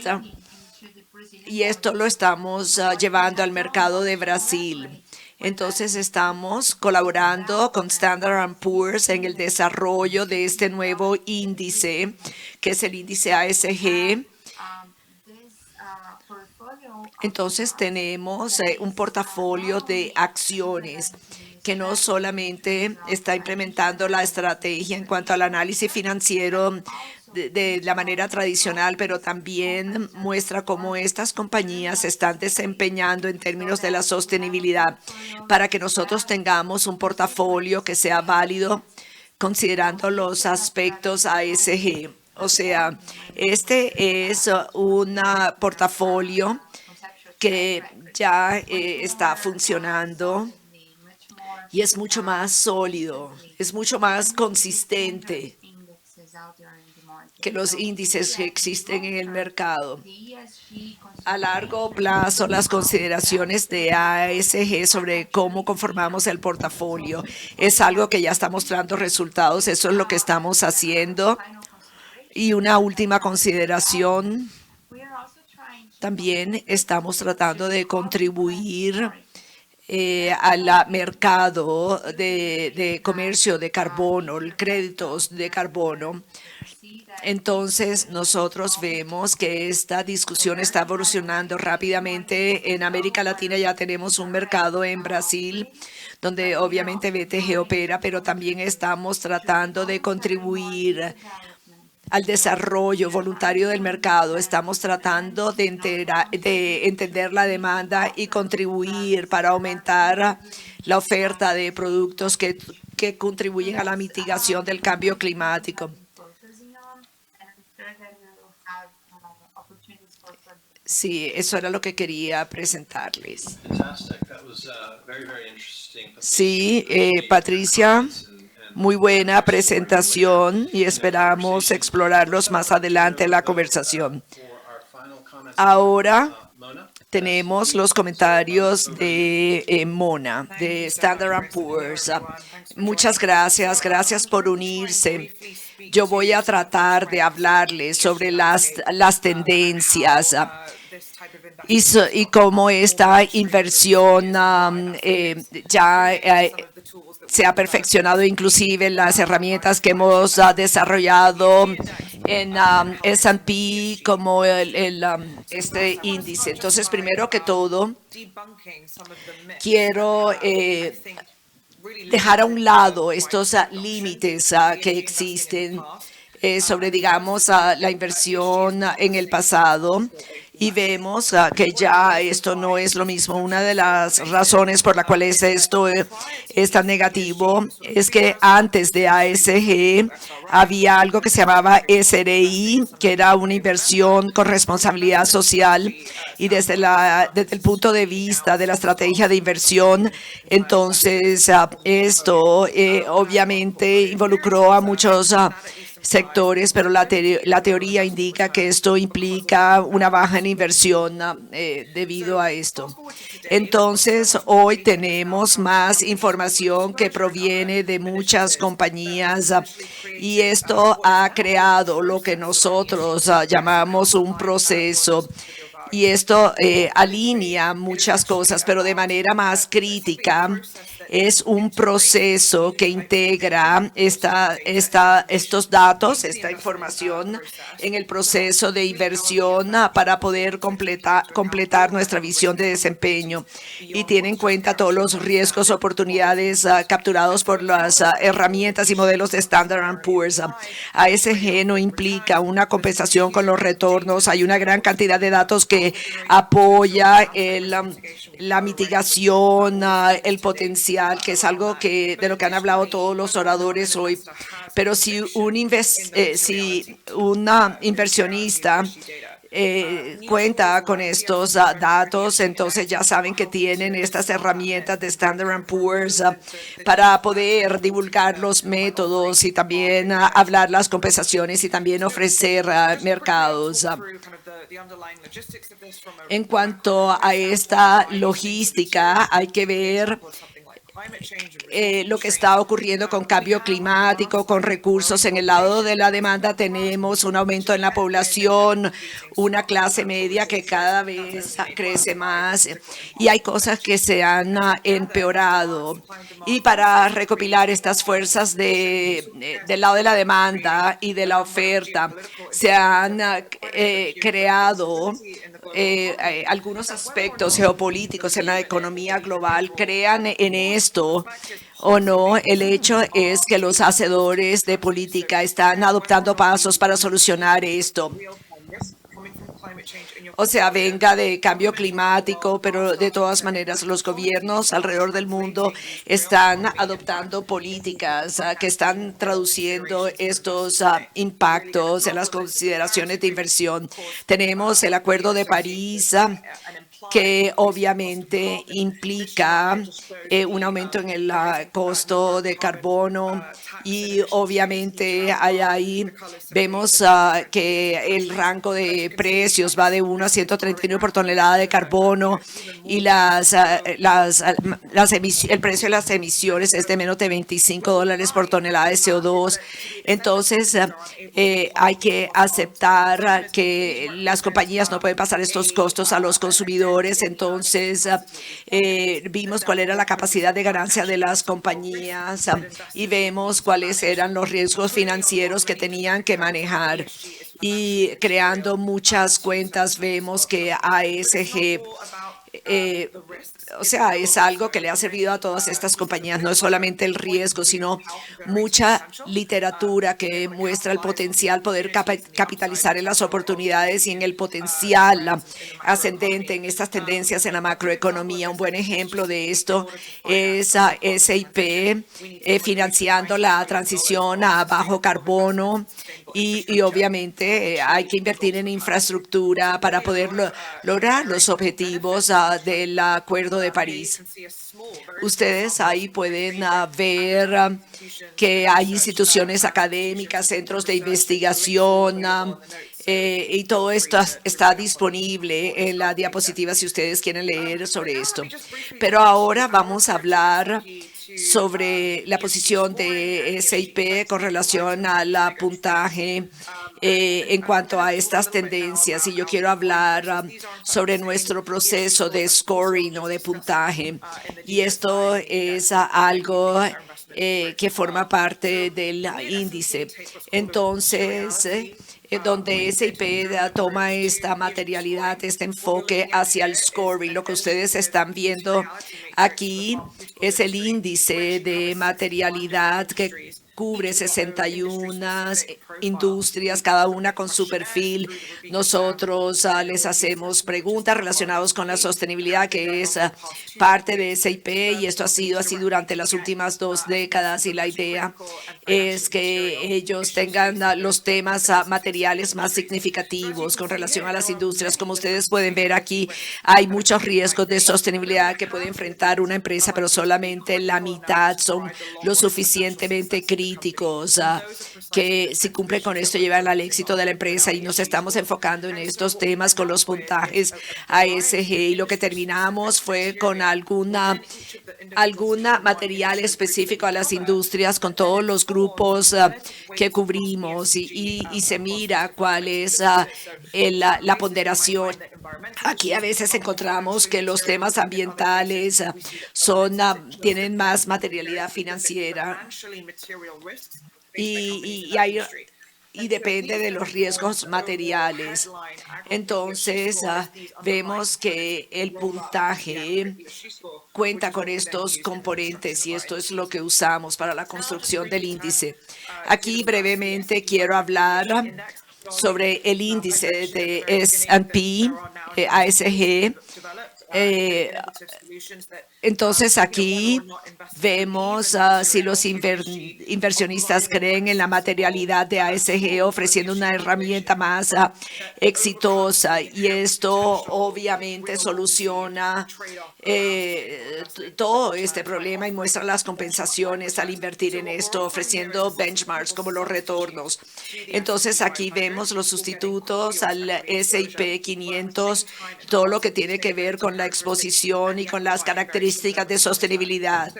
y esto lo estamos llevando al mercado de Brasil. Entonces estamos colaborando con Standard & Poor's en el desarrollo de este nuevo índice, que es el índice ASG. Entonces tenemos un portafolio de acciones que no solamente está implementando la estrategia en cuanto al análisis financiero de la manera tradicional, pero también muestra cómo estas compañías se están desempeñando en términos de la sostenibilidad para que nosotros tengamos un portafolio que sea válido considerando los aspectos ASG. O sea, este es un portafolio que ya está funcionando y es mucho más sólido, es mucho más consistente que los índices que existen en el mercado. A largo plazo, las consideraciones de ASG sobre cómo conformamos el portafolio es algo que ya está mostrando resultados. Eso es lo que estamos haciendo. Y una última consideración, también estamos tratando de contribuir al mercado de comercio de carbono, créditos de carbono. Entonces, nosotros vemos que esta discusión está evolucionando rápidamente. En América Latina ya tenemos un mercado en Brasil, donde obviamente BTG opera, pero también estamos tratando de contribuir al desarrollo voluntario del mercado. Estamos tratando de entender la demanda y contribuir para aumentar la oferta de productos que contribuyen a la mitigación del cambio climático. Sí, eso era lo que quería presentarles. Sí, Patricia, muy buena presentación y esperamos explorarlos más adelante en la conversación. Ahora tenemos los comentarios de Mona, de Standard & Poor's. Muchas gracias, gracias por unirse. Yo voy a tratar de hablarles sobre las tendencias y cómo esta inversión se ha perfeccionado, inclusive en las herramientas que hemos desarrollado en S&P como este índice. Entonces, primero que todo, quiero dejar a un lado estos límites que existen sobre, digamos, la inversión en el pasado. Y vemos que ya esto no es lo mismo. Una de las razones por las cuales esto es tan negativo es que antes de ASG había algo que se llamaba SRI, que era una inversión con responsabilidad social. Y desde el punto de vista de la estrategia de inversión, entonces esto obviamente involucró a muchos sectores, pero la teoría indica que esto implica una baja en inversión debido a esto. Entonces, hoy tenemos más información que proviene de muchas compañías y esto ha creado lo que nosotros llamamos un proceso. Y esto alinea muchas cosas, pero de manera más crítica, es un proceso que integra estos datos, esta información en el proceso de inversión para poder completar nuestra visión de desempeño y tiene en cuenta todos los riesgos, oportunidades capturados por las herramientas y modelos de Standard & Poor's. ASG no implica una compensación con los retornos. Hay una gran cantidad de datos que apoya la mitigación, el potencial, que es algo de lo que han hablado todos los oradores hoy. Pero si un inversionista cuenta con estos datos, entonces ya saben que tienen estas herramientas de Standard & Poor's para poder divulgar los métodos y también hablar las compensaciones y también ofrecer mercados. En cuanto a esta logística, hay que ver lo que está ocurriendo con cambio climático, con recursos. En el lado de la demanda tenemos un aumento en la población, una clase media que cada vez crece más y hay cosas que se han empeorado. Y para recopilar estas fuerzas del lado de la demanda y de la oferta, se han creado algunos aspectos geopolíticos en la economía global. Crean en esto o no, el hecho es que los hacedores de política están adoptando pasos para solucionar esto. O sea, venga de cambio climático, pero de todas maneras los gobiernos alrededor del mundo están adoptando políticas que están traduciendo estos impactos en las consideraciones de inversión. Tenemos el Acuerdo de París, que obviamente implica un aumento en el costo de carbono y obviamente ahí vemos que el rango de precios va de 1 a 139 por tonelada de carbono y el precio de las emisiones es de menos de $25 por tonelada de CO2. Entonces hay que aceptar que las compañías no pueden pasar estos costos a los consumidores. Entonces vimos cuál era la capacidad de ganancia de las compañías y vemos cuáles eran los riesgos financieros que tenían que manejar. Y creando muchas cuentas vemos que ASG o sea, es algo que le ha servido a todas estas compañías. No es solamente el riesgo, sino mucha literatura que muestra el potencial, poder capitalizar en las oportunidades y en el potencial ascendente en estas tendencias en la macroeconomía. Un buen ejemplo de esto es SAP financiando la transición a bajo carbono y obviamente hay que invertir en infraestructura para poder lograr los objetivos del Acuerdo de París. Ustedes ahí pueden ver que hay instituciones académicas, centros de investigación y todo esto está disponible en la diapositiva si ustedes quieren leer sobre esto. Pero ahora vamos a hablar sobre la posición de SAP con relación al puntaje en cuanto a estas tendencias. Y yo quiero hablar sobre nuestro proceso de scoring o de puntaje. Y esto es algo que forma parte del índice. Entonces, donde SAP toma esta materialidad, este enfoque hacia el scoring. Lo que ustedes están viendo aquí es el índice de materialidad que cubre 61 industrias, cada una con su perfil. Nosotros les hacemos preguntas relacionadas con la sostenibilidad, que es parte de SAP, y esto ha sido así durante las últimas 2 décadas, y la idea es que ellos tengan los temas materiales más significativos con relación a las industrias. Como ustedes pueden ver aquí, hay muchos riesgos de sostenibilidad que puede enfrentar una empresa, pero solamente la mitad son lo suficientemente críticos que si cumplen con esto llevan al éxito de la empresa, y nos estamos enfocando en estos temas con los puntajes ASG, y lo que terminamos fue con alguna material específico a las industrias con todos los grupos que cubrimos y se mira cuál es la ponderación Aquí a veces encontramos que los temas ambientales tienen más materialidad financiera y depende de los riesgos materiales. Entonces, vemos que el puntaje cuenta con estos componentes y esto es lo que usamos para la construcción del índice. Aquí brevemente quiero hablar sobre el índice de S&P, ASG. Entonces aquí vemos si los inversionistas creen en la materialidad de ASG ofreciendo una herramienta más exitosa y esto obviamente soluciona todo este problema y muestra las compensaciones al invertir en esto ofreciendo benchmarks como los retornos. Entonces aquí vemos los sustitutos al S&P 500, todo lo que tiene que ver con la exposición y con las características de sostenibilidad.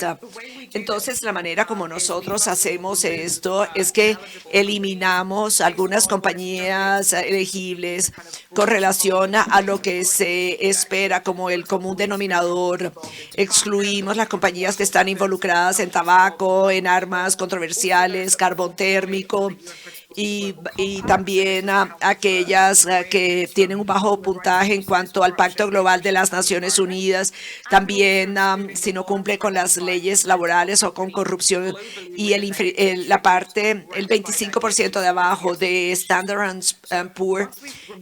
Entonces, la manera como nosotros hacemos esto es que eliminamos algunas compañías elegibles con relación a lo que se espera como el común denominador. Excluimos las compañías que están involucradas en tabaco, en armas controversiales, carbón térmico, y también aquellas que tienen un bajo puntaje en cuanto al Pacto Global de las Naciones Unidas, también si no cumple con las leyes laborales o con corrupción y el 25% de abajo de Standard & Poor's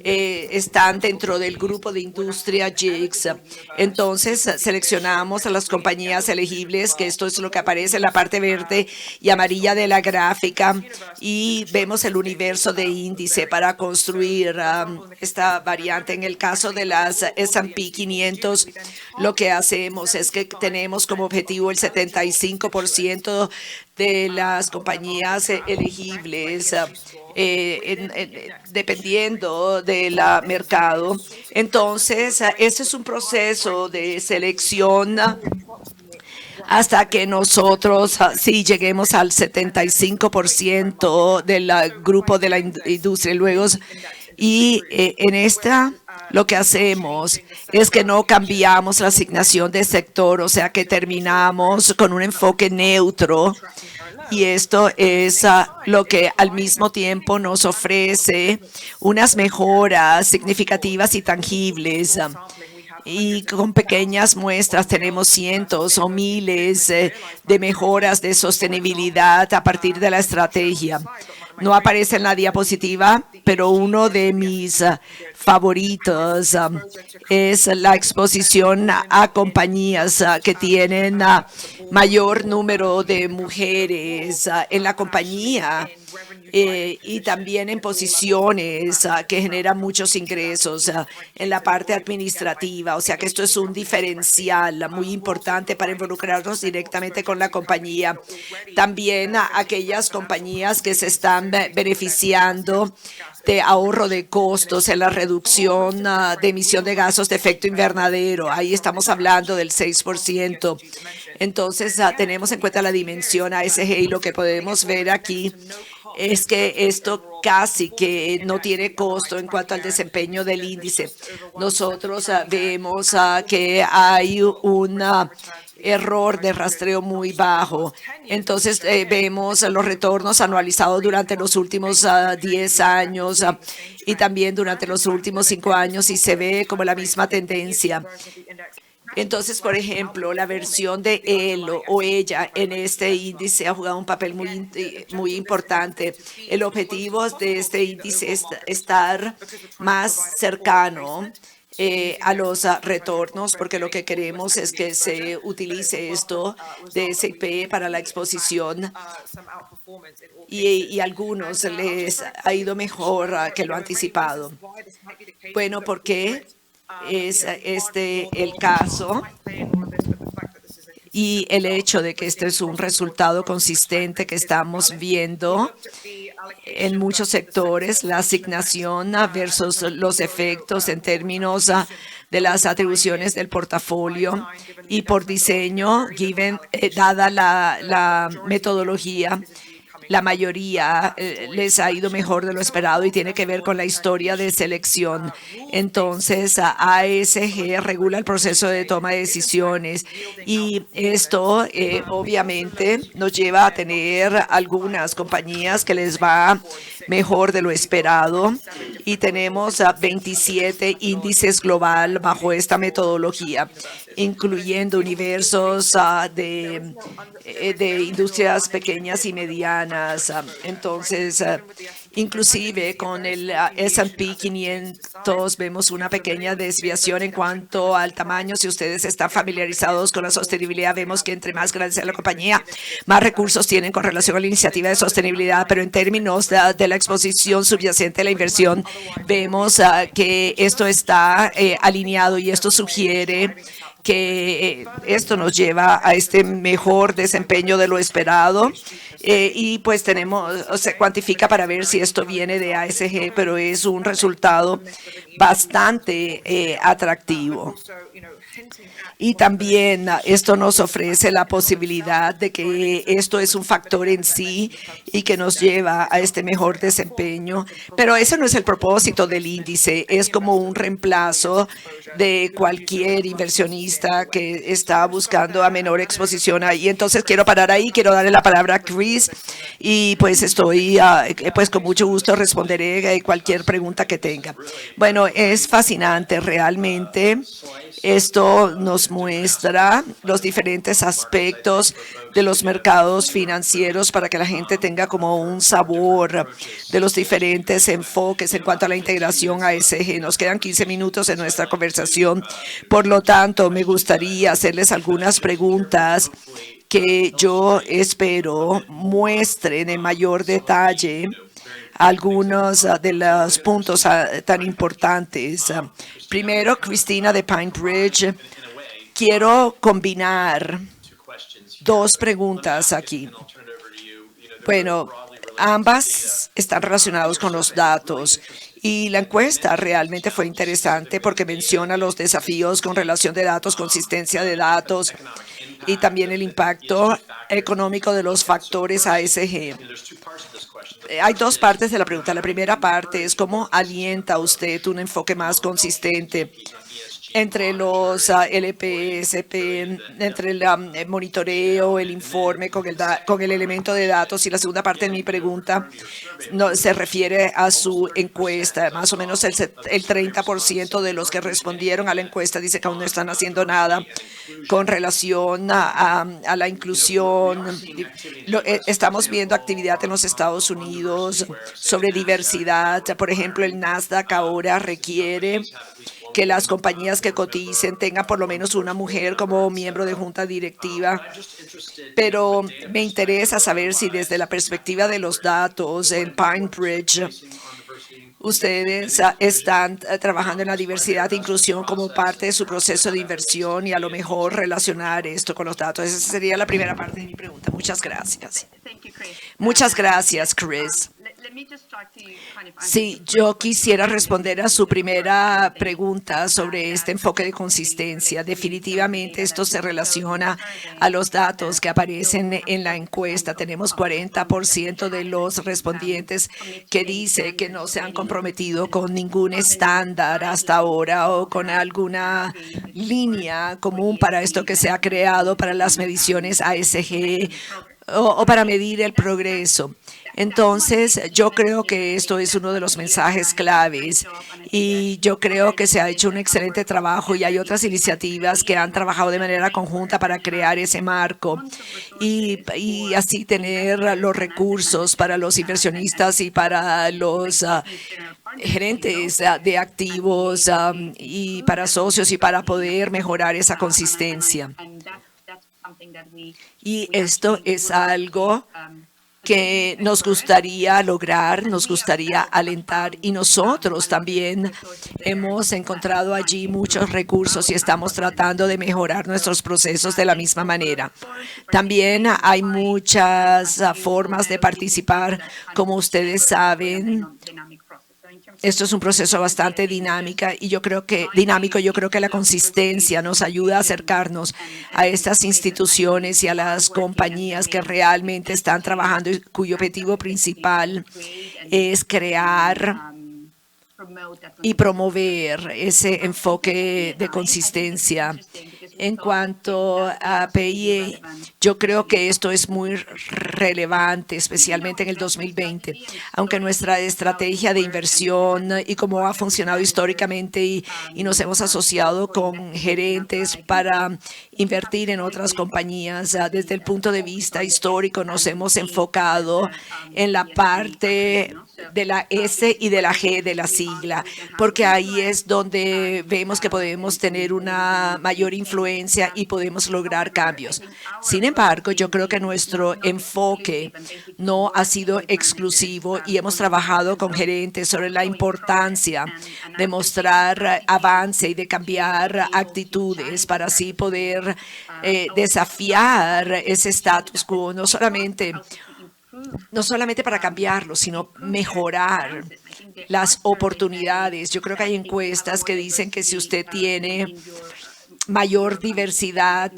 están dentro del grupo de industria GICS. Entonces seleccionamos a las compañías elegibles, que esto es lo que aparece en la parte verde y amarilla de la gráfica, y vemos el universo de índice para construir esta variante. En el caso de las S&P 500, lo que hacemos es que tenemos como objetivo el 75% de las compañías elegibles, dependiendo del mercado. Entonces, este es un proceso de selección hasta que nosotros sí lleguemos al 75% del grupo de la industria. Luego, y en esta lo que hacemos es que no cambiamos la asignación de sector, o sea que terminamos con un enfoque neutro. Y esto es lo que al mismo tiempo nos ofrece unas mejoras significativas y tangibles. Y con pequeñas muestras tenemos cientos o miles de mejoras de sostenibilidad a partir de la estrategia. No aparece en la diapositiva, pero uno de mis favoritos es la exposición a compañías que tienen mayor número de mujeres en la compañía y también en posiciones que generan muchos ingresos en la parte administrativa. O sea que esto es un diferencial muy importante para involucrarnos directamente con la compañía. También aquellas compañías que se están beneficiando de ahorro de costos en la reducción de emisión de gases de efecto invernadero. Ahí estamos hablando del 6%. Entonces, tenemos en cuenta la dimensión ASG y lo que podemos ver aquí es que esto casi que no tiene costo en cuanto al desempeño del índice. Nosotros vemos que hay un error de rastreo muy bajo. Entonces vemos los retornos anualizados durante los últimos 10 años y también durante los últimos 5 años y se ve como la misma tendencia. Entonces, por ejemplo, la versión de él o ella en este índice ha jugado un papel muy importante. El objetivo de este índice es estar más cercano a los retornos, porque lo que queremos es que se utilice esto de S&P para la exposición y a algunos les ha ido mejor que lo anticipado. Bueno, ¿por qué es este el caso? Y el hecho de que este es un resultado consistente que estamos viendo en muchos sectores, la asignación versus los efectos en términos de las atribuciones del portafolio y por diseño, dada la metodología, la mayoría les ha ido mejor de lo esperado y tiene que ver con la historia de selección. Entonces, ASG regula el proceso de toma de decisiones y esto obviamente nos lleva a tener algunas compañías que les va mejor de lo esperado y tenemos 27 índices global bajo esta metodología, incluyendo universos de industrias pequeñas y medianas. Entonces, inclusive con el S&P 500 vemos una pequeña desviación en cuanto al tamaño. Si ustedes están familiarizados con la sostenibilidad, vemos que entre más grande sea la compañía, más recursos tienen con relación a la iniciativa de sostenibilidad, pero en términos de la exposición subyacente a la inversión, vemos que esto está alineado y esto sugiere que esto nos lleva a este mejor desempeño de lo esperado y pues se cuantifica para ver si esto viene de ASG, pero es un resultado bastante atractivo. Y también esto nos ofrece la posibilidad de que esto es un factor en sí y que nos lleva a este mejor desempeño. Pero ese no es el propósito del índice, es como un reemplazo de cualquier inversionista que está buscando a menor exposición ahí. Entonces quiero parar ahí, quiero darle la palabra a Chris y pues estoy, pues con mucho gusto responderé cualquier pregunta que tenga. Bueno, es fascinante realmente. Esto nos muestra los diferentes aspectos de los mercados financieros para que la gente tenga como un sabor de los diferentes enfoques en cuanto a la integración ASG. Nos quedan 15 minutos en nuestra conversación, por lo tanto, me gustaría hacerles algunas preguntas que yo espero muestren en mayor detalle algunos de los puntos tan importantes. Primero, Cristina de PineBridge, quiero combinar dos preguntas aquí. Bueno, ambas están relacionadas con los datos. Y la encuesta realmente fue interesante porque menciona los desafíos con relación de datos, consistencia de datos y también el impacto económico de los factores ASG. Hay dos partes de la pregunta. La primera parte es cómo alienta usted un enfoque más consistente entre los LPSP, entre el monitoreo, el informe con el elemento de datos. Y la segunda parte de mi pregunta se refiere a su encuesta. Más o menos el 30% de los que respondieron a la encuesta dice que aún no están haciendo nada con relación a la inclusión. Estamos viendo actividad en los Estados Unidos sobre diversidad. Por ejemplo, el Nasdaq ahora requiere que las compañías que coticen tengan por lo menos una mujer como miembro de junta directiva. Pero me interesa saber si desde la perspectiva de los datos en PineBridge, ustedes están trabajando en la diversidad e inclusión como parte de su proceso de inversión y a lo mejor relacionar esto con los datos. Esa sería la primera parte de mi pregunta. Muchas gracias. Muchas gracias, Chris. Sí, yo quisiera responder a su primera pregunta sobre este enfoque de consistencia. Definitivamente esto se relaciona a los datos que aparecen en la encuesta. Tenemos 40% de los respondientes que dice que no se han comprometido con ningún estándar hasta ahora o con alguna línea común para esto que se ha creado para las mediciones ASG o para medir el progreso. Entonces, yo creo que esto es uno de los mensajes claves y yo creo que se ha hecho un excelente trabajo y hay otras iniciativas que han trabajado de manera conjunta para crear ese marco y así tener los recursos para los inversionistas y para los gerentes de activos y para socios y para poder mejorar esa consistencia. Y esto es algo que nos gustaría lograr, nos gustaría alentar y nosotros también hemos encontrado allí muchos recursos y estamos tratando de mejorar nuestros procesos de la misma manera. También hay muchas formas de participar, como ustedes saben. Esto es un proceso bastante dinámico y yo creo que la consistencia nos ayuda a acercarnos a estas instituciones y a las compañías que realmente están trabajando y cuyo objetivo principal es crear y promover ese enfoque de consistencia. En cuanto a PIE, yo creo que esto es muy relevante, especialmente en el 2020, aunque nuestra estrategia de inversión y cómo ha funcionado históricamente y nos hemos asociado con gerentes para invertir en otras compañías. Desde el punto de vista histórico nos hemos enfocado en la parte de la S y de la G de la sigla, porque ahí es donde vemos que podemos tener una mayor influencia y podemos lograr cambios. Sin embargo, yo creo que nuestro enfoque no ha sido exclusivo y hemos trabajado con gerentes sobre la importancia de mostrar avance y de cambiar actitudes para así poder desafiar ese status quo, no solamente para cambiarlo, sino mejorar las oportunidades. Yo creo que hay encuestas que dicen que si usted tiene mayor diversidad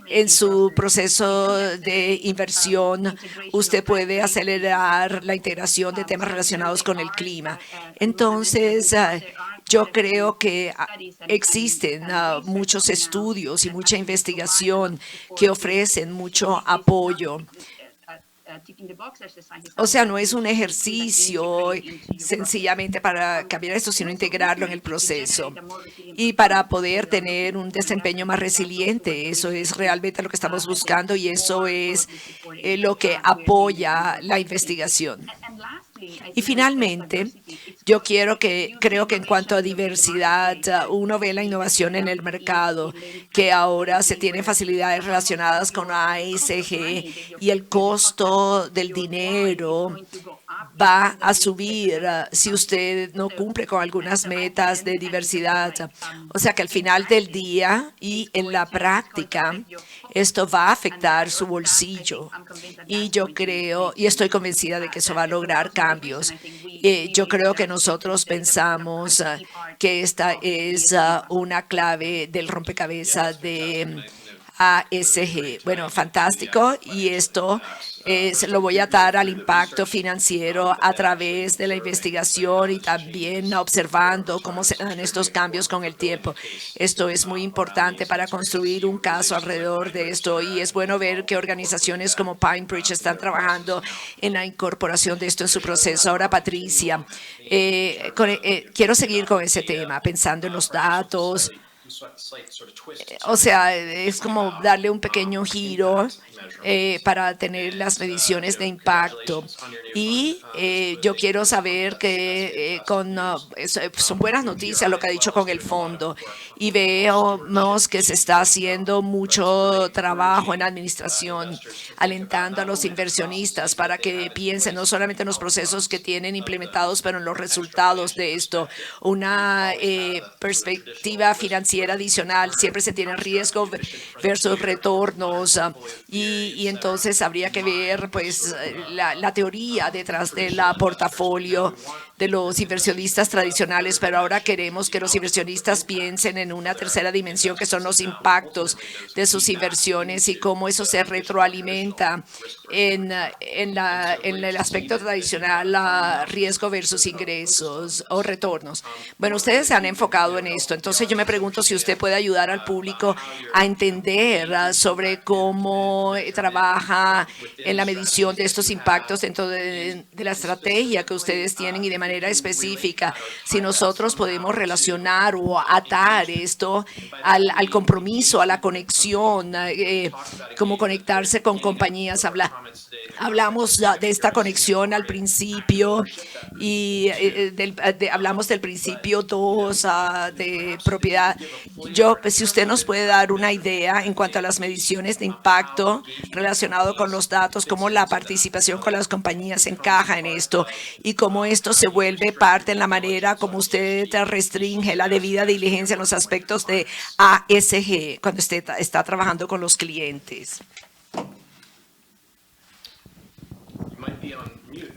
en su proceso de inversión, usted puede acelerar la integración de temas relacionados con el clima. Entonces, yo creo que existen muchos estudios y mucha investigación que ofrecen mucho apoyo. O sea, no es un ejercicio sencillamente para cambiar esto, sino integrarlo en el proceso. Y para poder tener un desempeño más resiliente, eso es realmente lo que estamos buscando y eso es lo que apoya la investigación. Y finalmente, yo creo que en cuanto a diversidad, uno ve la innovación en el mercado, que ahora se tienen facilidades relacionadas con ASG y el costo del dinero va a subir si usted no cumple con algunas metas de diversidad. O sea que al final del día y en la práctica, esto va a afectar su bolsillo. Y yo creo, y estoy convencida de que eso va a lograr cambios. Yo creo que nosotros pensamos que esta es una clave del rompecabezas de ASG. Bueno, fantástico. Y esto se lo voy a atar al impacto financiero a través de la investigación y también observando cómo se dan estos cambios con el tiempo. Esto es muy importante para construir un caso alrededor de esto y es bueno ver que organizaciones como PineBridge están trabajando en la incorporación de esto en su proceso. Ahora, Patricia, quiero seguir con ese tema, pensando en los datos. O sea, es como darle un pequeño giro para tener las mediciones de impacto. Y yo quiero saber que son buenas noticias lo que ha dicho con el fondo. Y vemos que se está haciendo mucho trabajo en administración, alentando a los inversionistas para que piensen no solamente en los procesos que tienen implementados, pero en los resultados de esto. Una perspectiva financiera adicional, siempre se tiene riesgo versus retornos y entonces habría que ver pues la teoría detrás de la portafolio de los inversionistas tradicionales, pero ahora queremos que los inversionistas piensen en una tercera dimensión que son los impactos de sus inversiones y cómo eso se retroalimenta en el aspecto tradicional, riesgo versus ingresos o retornos. Bueno, ustedes se han enfocado en esto, entonces yo me pregunto si usted puede ayudar al público a entender sobre cómo trabaja en la medición de estos impactos dentro de la estrategia que ustedes tienen y de manera específica, si nosotros podemos relacionar o atar esto al compromiso, a la conexión, cómo conectarse con compañías. Hablamos de esta conexión al principio y hablamos del principio 2 de propiedad. Si usted nos puede dar una idea en cuanto a las mediciones de impacto relacionado con los datos, cómo la participación con las compañías encaja en esto y cómo esto se vuelve parte en la manera como usted restringe la debida diligencia en los aspectos de ASG cuando usted está trabajando con los clientes.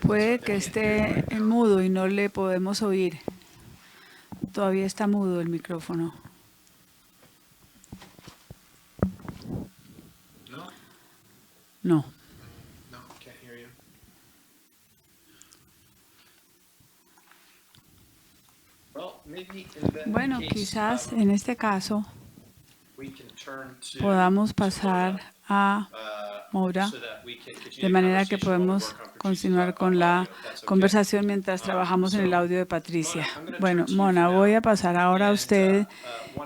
Puede que esté en mudo y no le podemos oír. Todavía está mudo el micrófono. No. Bueno, quizás en este caso podamos pasar a Moura, de manera que podemos continuar con la conversación mientras trabajamos en el audio de Patricia. Bueno, Mona, voy a pasar ahora a usted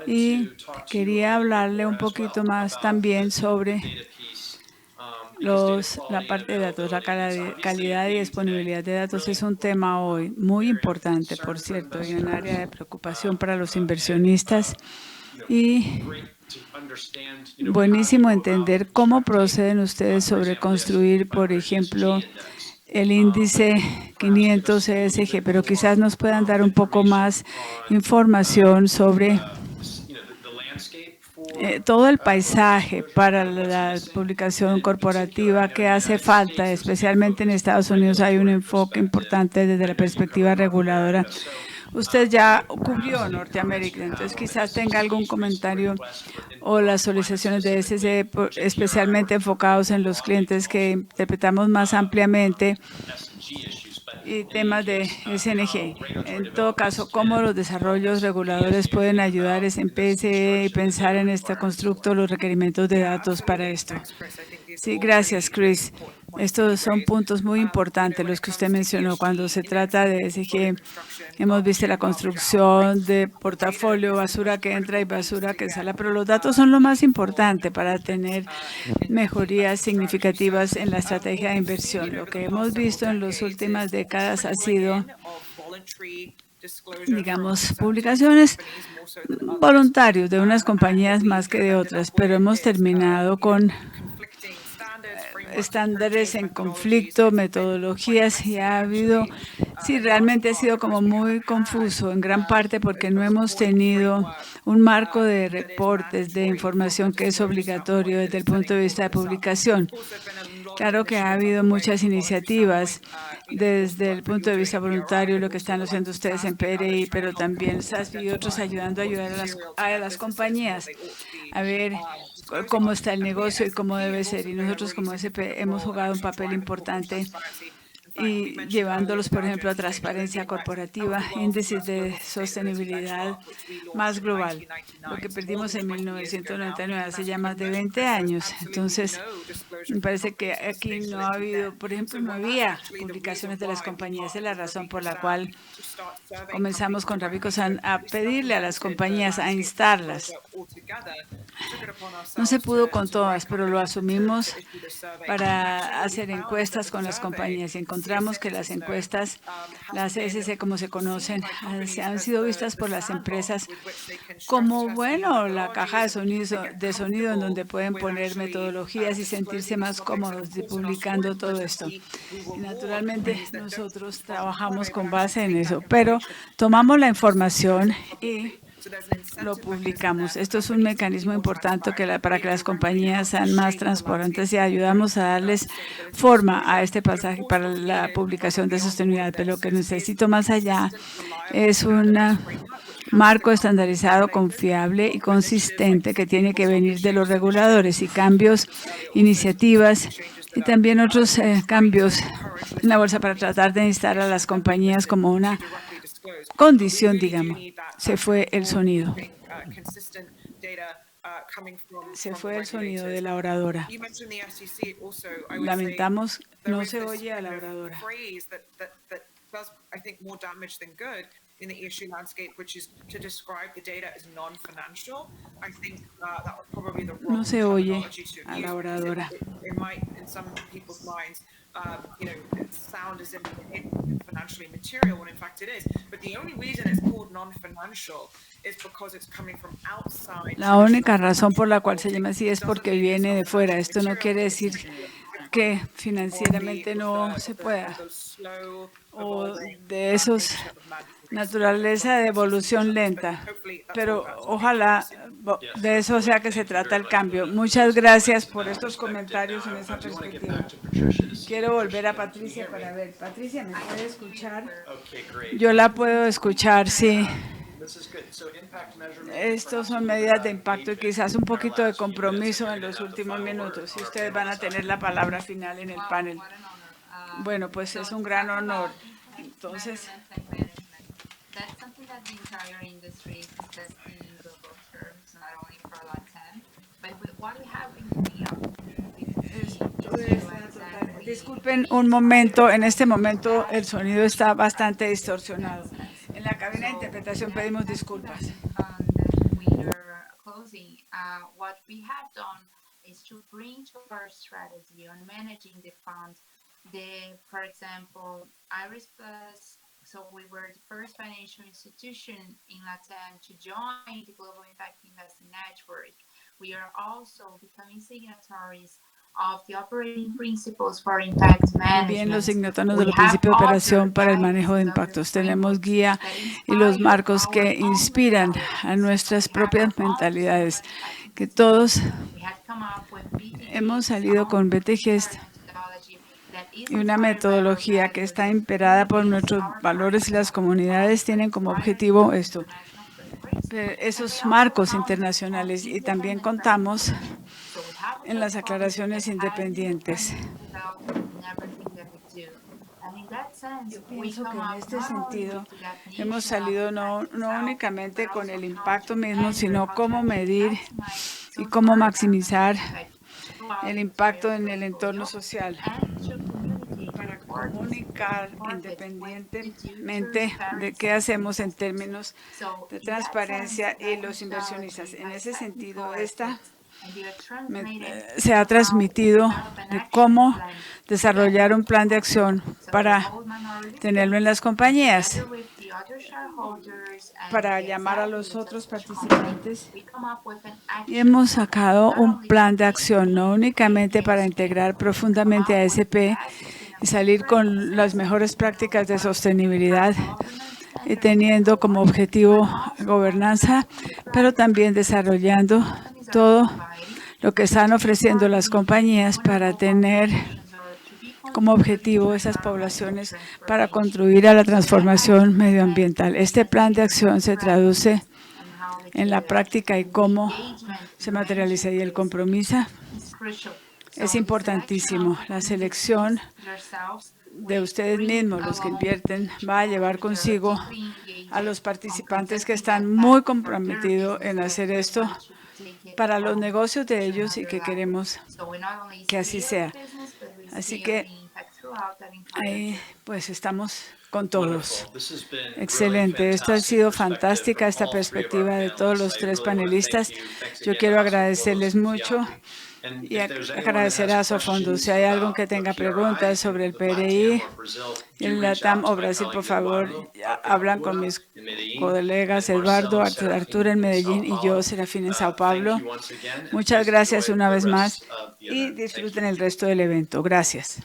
y quería hablarle un poquito más también sobre la parte de datos. La calidad y disponibilidad de datos es un tema hoy muy importante, por cierto, y un área de preocupación para los inversionistas. Y buenísimo entender cómo proceden ustedes sobre construir, por ejemplo, el índice 500 ESG, pero quizás nos puedan dar un poco más información sobre todo el paisaje para la publicación corporativa que hace falta, especialmente en Estados Unidos hay un enfoque importante desde la perspectiva reguladora. Usted ya cubrió Norteamérica, entonces quizás tenga algún comentario o las solicitaciones de ESG especialmente enfocados en los clientes que interpretamos más ampliamente y temas de SNG. En todo caso, ¿cómo los desarrollos reguladores pueden ayudar en PSE y pensar en este constructo los requerimientos de datos para esto? Sí, gracias, Chris. Estos son puntos muy importantes los que usted mencionó cuando se trata de ESG. Hemos visto la construcción de portafolio, basura que entra y basura que sale, pero los datos son lo más importante para tener mejorías significativas en la estrategia de inversión. Lo que hemos visto en las últimas décadas ha sido, digamos, publicaciones voluntarios de unas compañías más que de otras, pero hemos terminado con estándares en conflicto, metodologías, y ha habido, sí, realmente ha sido como muy confuso, en gran parte porque no hemos tenido un marco de reportes, de información que es obligatorio desde el punto de vista de publicación. Claro que ha habido muchas iniciativas desde el punto de vista voluntario, lo que están haciendo ustedes en PRI, pero también SASB y otros ayudar a las compañías a ver cómo está el negocio y cómo debe ser. Y nosotros como SP hemos jugado un papel importante y llevándolos, por ejemplo, a transparencia corporativa, índices de sostenibilidad más global. Lo que perdimos en 1999, hace ya más de 20 años. Entonces, me parece que aquí no ha habido, por ejemplo, no había publicaciones de las compañías. Esa es la razón por la cual comenzamos con Rabico-san a pedirle a las compañías a instarlas. No se pudo con todas, pero lo asumimos para hacer encuestas con las compañías y encontramos que las encuestas, las ESG como se conocen, han sido vistas por las empresas como, bueno, la caja de sonido en donde pueden poner metodologías y sentirse más cómodos publicando todo esto. Y naturalmente nosotros trabajamos con base en eso, pero tomamos la información y lo publicamos. Esto es un mecanismo importante para que las compañías sean más transparentes y ayudamos a darles forma a este pasaje para la publicación de sostenibilidad. Pero lo que necesito más allá es un marco estandarizado, confiable y consistente que tiene que venir de los reguladores y cambios, iniciativas y también otros cambios en la bolsa para tratar de instar a las compañías como una condición, digamos. Se fue el sonido. Se fue el sonido de la oradora. Lamentamos, no se oye a la oradora. In the ESG landscape, which is to describe the data as non-financial. I think that was probably the wrong terminology to use. A la oradora. It might, in some people's minds, sound as if it's financially material, when in fact it is. But the only reason it's called non-financial is because it's coming from outside. La única razón por la cual se llama así es porque viene de fuera. Esto no quiere decir que financieramente no se pueda, o de esos naturaleza de evolución lenta, pero ojalá de eso sea que se trata el cambio. Muchas gracias por estos comentarios en esa perspectiva. Quiero volver a Patricia para ver. Patricia, ¿me puede escuchar? Yo la puedo escuchar, sí. Estos son medidas de impacto y quizás un poquito de compromiso en los últimos minutos. Y ustedes van a tener la palabra final en el panel. Bueno, pues es un gran honor. Entonces, that's something that the entire industry is discussing in global terms, not only for LATAM, but with what we have been doing disculpen un momento, en este momento el sonido está bastante distorsionado. En la cabina de interpretación pedimos disculpas. What we have done is to bring to our strategy on managing the funds, for example, IRIS Plus. So we were the first financial institution in LATAM to join the Global Impact Investing Network. We are also becoming signatories of the operating principles for impact management. Bien, los signatarios del principio de operación para el manejo de impactos. Tenemos guía y los marcos que inspiran a nuestras propias mentalidades, que todos hemos salido con BTGest y una metodología que está inspirada por nuestros valores y las comunidades tienen como objetivo esto, esos marcos internacionales, y también contamos en las aclaraciones independientes. Yo pienso que en este sentido hemos salido no únicamente con el impacto mismo, sino cómo medir y cómo maximizar el impacto en el entorno social, para comunicar independientemente de qué hacemos en términos de transparencia y los inversionistas. En ese sentido, se ha transmitido de cómo desarrollar un plan de acción para tenerlo en las compañías, para llamar a los otros participantes, y hemos sacado un plan de acción no únicamente para integrar profundamente a ASP y salir con las mejores prácticas de sostenibilidad y teniendo como objetivo gobernanza, pero también desarrollando todo lo que están ofreciendo las compañías para tener como objetivo esas poblaciones para contribuir a la transformación medioambiental. Este plan de acción se traduce en la práctica y cómo se materializa, y el compromiso es importantísimo. La selección de ustedes mismos, los que invierten, va a llevar consigo a los participantes que están muy comprometidos en hacer esto para los negocios de ellos y que queremos que así sea. Así que ahí pues estamos con todos. Excelente. Esto ha sido fantástica, esta perspectiva de todos los tres panelistas. Yo quiero agradecerles mucho y agradecer a Asofondos. Si hay alguien que tenga preguntas sobre el PRI, el LATAM o Brasil, por favor, hablan con mis colegas Eduardo, Arturo en Medellín y yo, Serafín, en Sao Paulo. Muchas gracias una vez más y disfruten el resto del evento. Gracias.